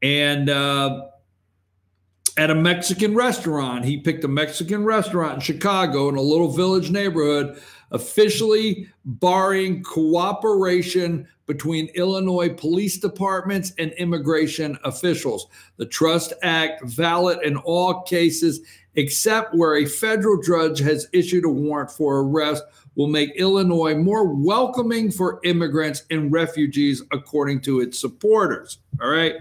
And at a Mexican restaurant, he picked a Mexican restaurant in Chicago in a little village neighborhood, officially barring cooperation between Illinois police departments and immigration officials. The Trust Act valid in all cases except where a federal judge has issued a warrant for arrest, will make Illinois more welcoming for immigrants and refugees, according to its supporters. All right.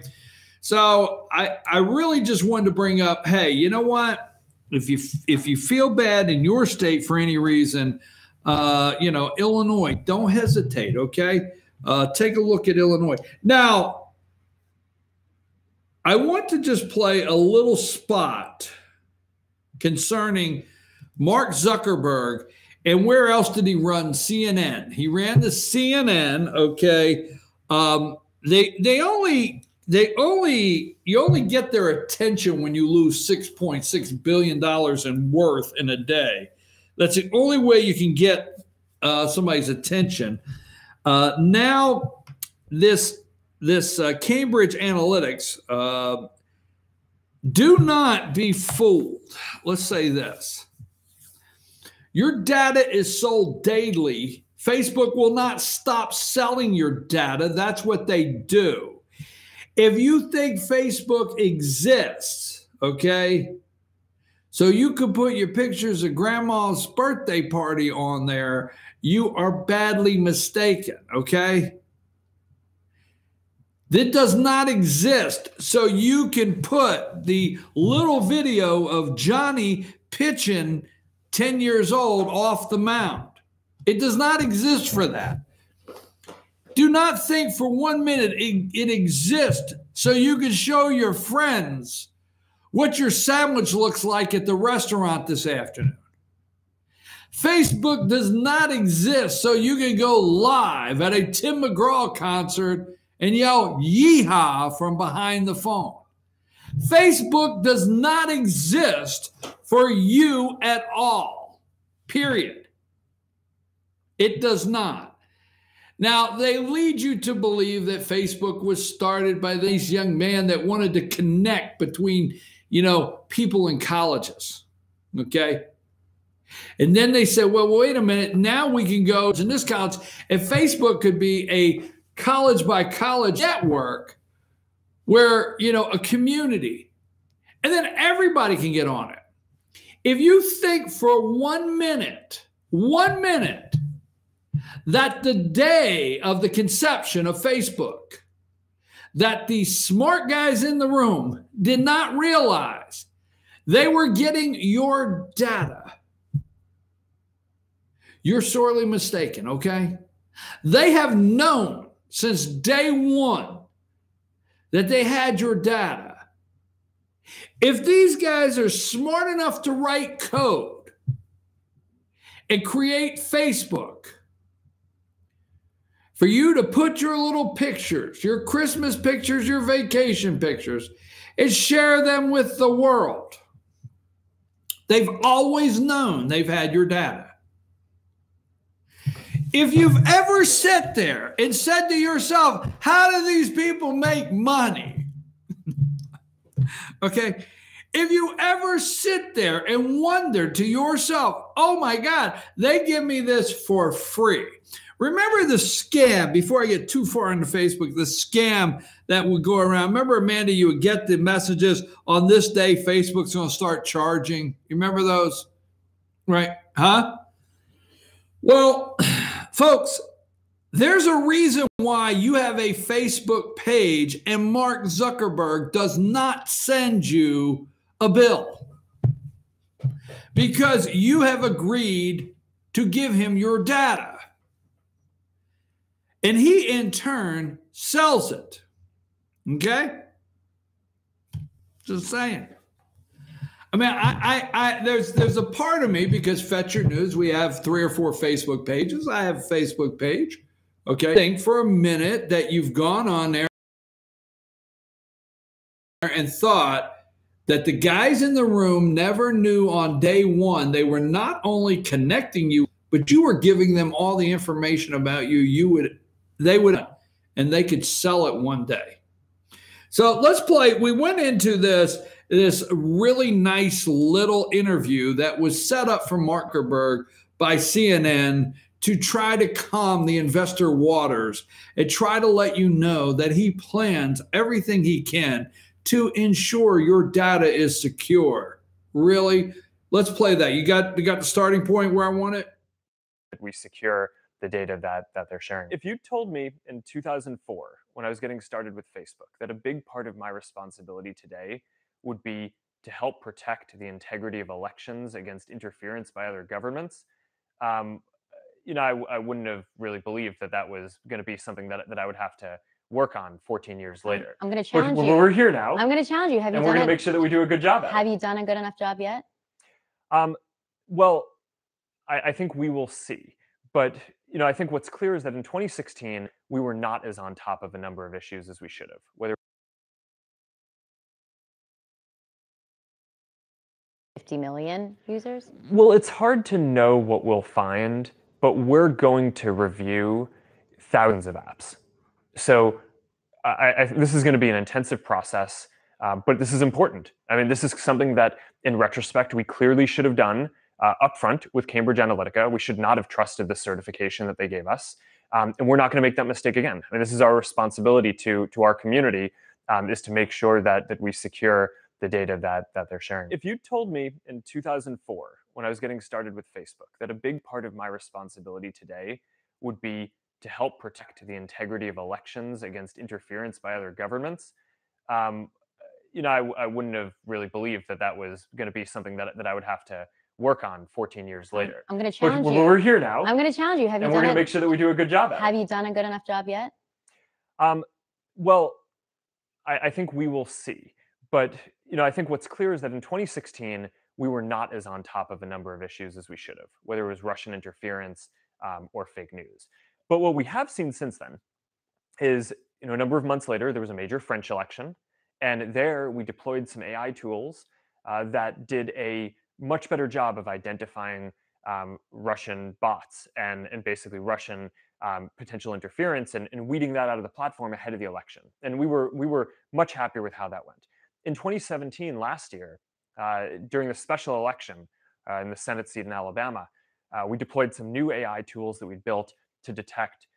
So I really just wanted to bring up, hey, you know what? If you feel bad in your state for any reason, Illinois, don't hesitate. Okay. Take a look at Illinois. Now, I want to just play a little spot concerning Mark Zuckerberg. And where else did he run? CNN. He ran the CNN. Okay. You only get their attention when you lose $6.6 billion in worth in a day. That's the only way you can get somebody's attention. Now, this Cambridge Analytics, do not be fooled. Let's say this. Your data is sold daily. Facebook will not stop selling your data. That's what they do. If you think Facebook exists, okay, so you could put your pictures of grandma's birthday party on there, you are badly mistaken, okay? That does not exist. So you can put the little video of Johnny pitching 10 years old off the mound. It does not exist for that. Do not think for 1 minute it exists so you can show your friends what your sandwich looks like at the restaurant this afternoon. Facebook does not exist so you can go live at a Tim McGraw concert and yell yeehaw from behind the phone. Facebook does not exist for you at all, period. It does not. Now, they lead you to believe that Facebook was started by these young men that wanted to connect between, people in colleges, okay? And then they said, well, wait a minute, now we can go to this college, and Facebook could be a college by college network where, a community, and then everybody can get on it. If you think for 1 minute, that the day of the conception of Facebook, that the smart guys in the room did not realize they were getting your data, you're sorely mistaken, okay? They have known since day one that they had your data. If these guys are smart enough to write code and create Facebook for you to put your little pictures, your Christmas pictures, your vacation pictures, and share them with the world, they've always known they've had your data. If you've ever sat there and said to yourself, how do these people make money? Okay. If you ever sit there and wonder to yourself, oh my God, they give me this for free. Remember the scam, before I get too far into Facebook, the scam that would go around. Remember, Amanda, you would get the messages on this day, Facebook's going to start charging. You remember those? Right? Huh? Well, folks, there's a reason why you have a Facebook page and Mark Zuckerberg does not send you a bill, because you have agreed to give him your data. And he, in turn, sells it. Okay? Just saying. I mean, there's a part of me, because Fetch Your News, we have 3 or 4 Facebook pages. I have a Facebook page. Okay? Think for a minute that you've gone on there and thought that the guys in the room never knew on day one they were not only connecting you, but you were giving them all the information about you. They would, and they could sell it one day. So let's play. We went into this really nice little interview that was set up for Mark Zuckerberg by CNN to try to calm the investor waters and try to let you know that he plans everything he can to ensure your data is secure. Really? Let's play that. You got the starting point where I want it? We secure the data that they're sharing. If you told me in 2004, when I was getting started with Facebook, that a big part of my responsibility today would be to help protect the integrity of elections against interference by other governments, I wouldn't have really believed that was going to be something that I would have to work on 14 years later. I'm going to challenge you. We're here now. I'm going to challenge you. And we're going to make sure that we do a good job at it. Have you done a good enough job yet? Well, I think we will see. But I think what's clear is that in 2016, we were not as on top of a number of issues as we should have. Whether 50 million users? Well, it's hard to know what we'll find, but we're going to review thousands of apps. So this is going to be an intensive process, but this is important. I mean, this is something that, in retrospect, we clearly should have done upfront with Cambridge Analytica. We should not have trusted the certification that they gave us. And we're not going to make that mistake again. I mean, this is our responsibility to our community, is to make sure that we secure the data that they're sharing. If you told me in 2004, when I was getting started with Facebook, that a big part of my responsibility today would be to help protect the integrity of elections against interference by other governments, I wouldn't have really believed that was going to be something that I would have to work on 14 years later. I'm going to challenge you. We're here now. I'm going to challenge you. Have you and done we're going to make sure that we do a good job at it. Have you done a good enough job yet? Well, I think we will see. But I think what's clear is that in 2016, we were not as on top of a number of issues as we should have, whether it was Russian interference or fake news. But what we have seen since then is, a number of months later, there was a major French election. And there we deployed some AI tools that did a much better job of identifying Russian bots and basically Russian potential interference and weeding that out of the platform ahead of the election. And we were much happier with how that went. In 2017, last year, during the special election in the Senate seat in Alabama, we deployed some new AI tools that we built to detect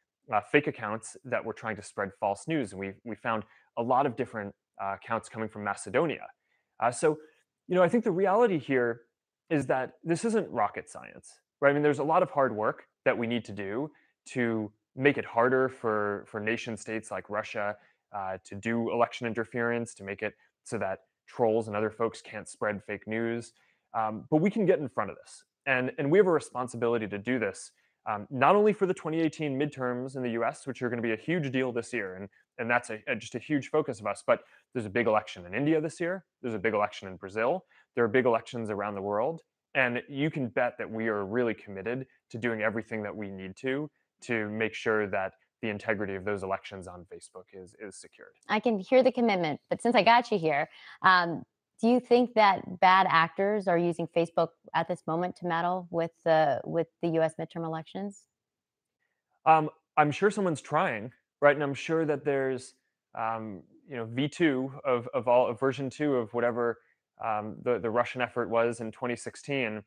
fake accounts that were trying to spread false news. And we found a lot of different accounts coming from Macedonia. So, I think the reality here is that this isn't rocket science, right? I mean, there's a lot of hard work that we need to do to make it harder for nation states like Russia to do election interference, to make it so that trolls and other folks can't spread fake news. But we can get in front of this. And we have a responsibility to do this, not only for the 2018 midterms in the US, which are going to be a huge deal this year, and that's just a huge focus of us, but there's a big election in India this year. There's a big election in Brazil. There are big elections around the world. And you can bet that we are really committed to doing everything that we need to make sure that the integrity of those elections on Facebook is secured. I can hear the commitment, but since I got you here, do you think that bad actors are using Facebook at this moment to meddle with the U.S. midterm elections? I'm sure someone's trying, right? And I'm sure that there's, V2 of version 2 of whatever the Russian effort was in 2016.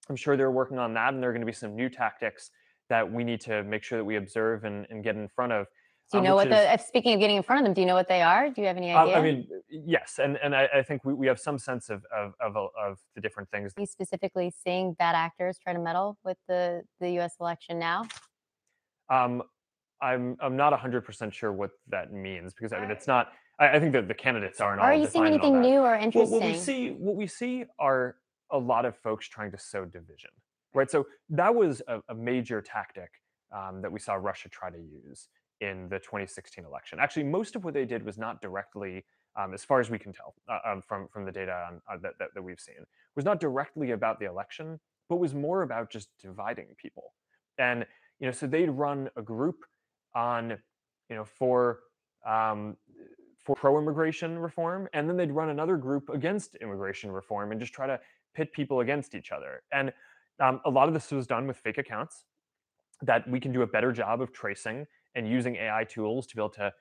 I'm sure they're working on that, and there are going to be some new tactics that we need to make sure that we observe and get in front of. Do you know speaking of getting in front of them, do you know what they are? Do you have any idea? I mean, yes. And I think we have some sense of the different things. Are you specifically seeing bad actors try to meddle with the U.S. election now? I'm not 100% sure what that means, because I mean, it's not, I think that the candidates aren't all. Are you seeing anything new or interesting? What we see are a lot of folks trying to sow division, right? So that was a major tactic that we saw Russia try to use in the 2016 election. Actually, most of what they did was not directly, as far as we can tell from the data that we've seen, was not directly about the election, but was more about just dividing people. And so they'd run a group on, for pro-immigration reform, and then they'd run another group against immigration reform and just try to pit people against each other. And a lot of this was done with fake accounts that we can do a better job of tracing and using AI tools to be able to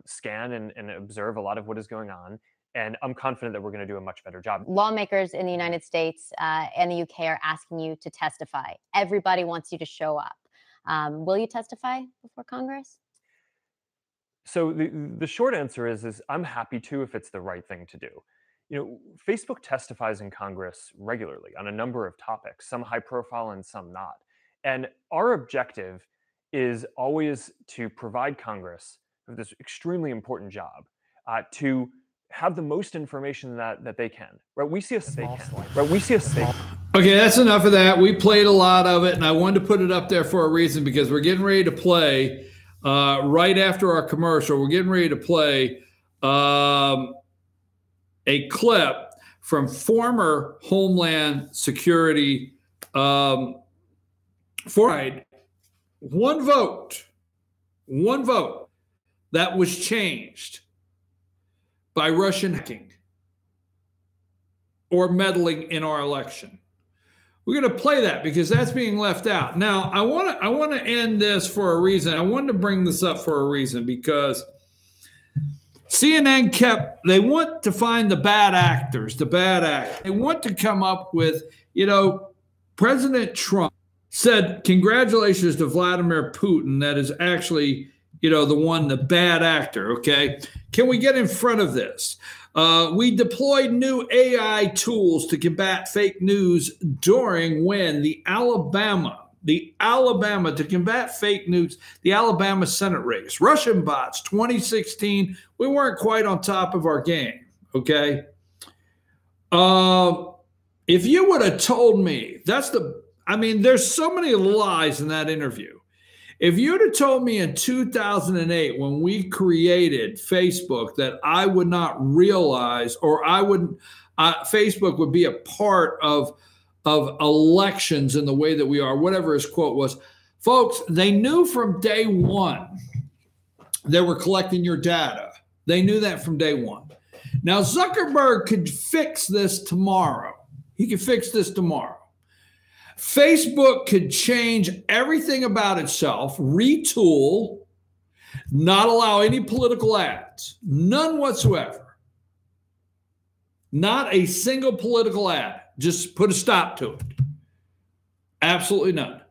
scan and observe a lot of what is going on. And I'm confident that we're going to do a much better job. Lawmakers in the United States and the UK are asking you to testify. Everybody wants you to show up. Will you testify before Congress? So the short answer is I'm happy to if it's the right thing to do. Facebook testifies in Congress regularly on a number of topics, some high profile and some not. And our objective is always to provide Congress with this extremely important job to have the most information that they can. Right? We see a small slice. Right? We see a small. Okay, that's enough of that. We played a lot of it, and I wanted to put it up there for a reason, because we're getting ready to play right after our commercial. We're getting ready to play a clip from former Homeland Security one vote that was changed by Russian hacking or meddling in our election. We're going to play that because that's being left out. Now, I want to end this for a reason. I wanted to bring this up for a reason, because CNN they want to find the bad actors, They want to come up with, President Trump said, congratulations to Vladimir Putin. That is actually, the bad actor, okay? Can we get in front of this? We deployed new AI tools to combat fake news during the Alabama to combat fake news, the Alabama Senate race. Russian bots, 2016, we weren't quite on top of our game, okay? If you would have told me, there's so many lies in that interview. If you'd have told me in 2008, when we created Facebook, that I would not realize, or Facebook would be a part of elections in the way that we are, whatever his quote was. Folks, they knew from day one they were collecting your data. They knew that from day one. Now, Zuckerberg could fix this tomorrow. He could fix this tomorrow. Facebook could change everything about itself, retool, not allow any political ads, none whatsoever. Not a single political ad. Just put a stop to it. Absolutely none.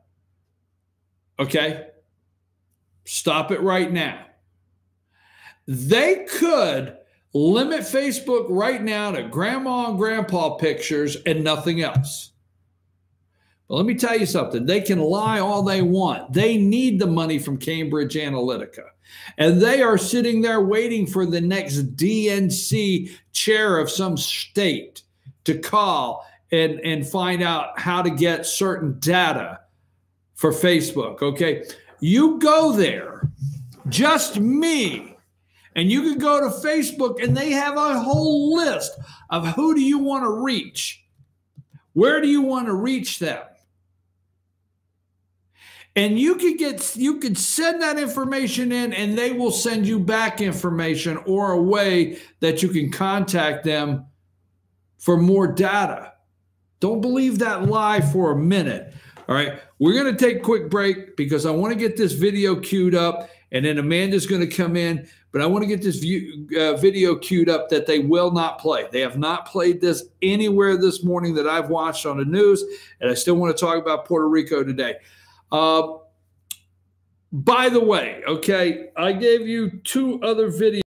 Okay? Stop it right now. They could limit Facebook right now to grandma and grandpa pictures and nothing else. But let me tell you something. They can lie all they want. They need the money from Cambridge Analytica. And they are sitting there waiting for the next DNC chair of some state to call and find out how to get certain data for Facebook, okay? You go there, just me, and you can go to Facebook and they have a whole list of who do you want to reach? Where do you want to reach them? And you could send that information in and they will send you back information or a way that you can contact them for more data. Don't believe that lie for a minute. All right. We're going to take a quick break because I want to get this video queued up and then Amanda's going to come in. But I want to get this video queued up that they will not play. They have not played this anywhere this morning that I've watched on the news. And I still want to talk about Puerto Rico today. By the way, okay, I gave you 2 other videos.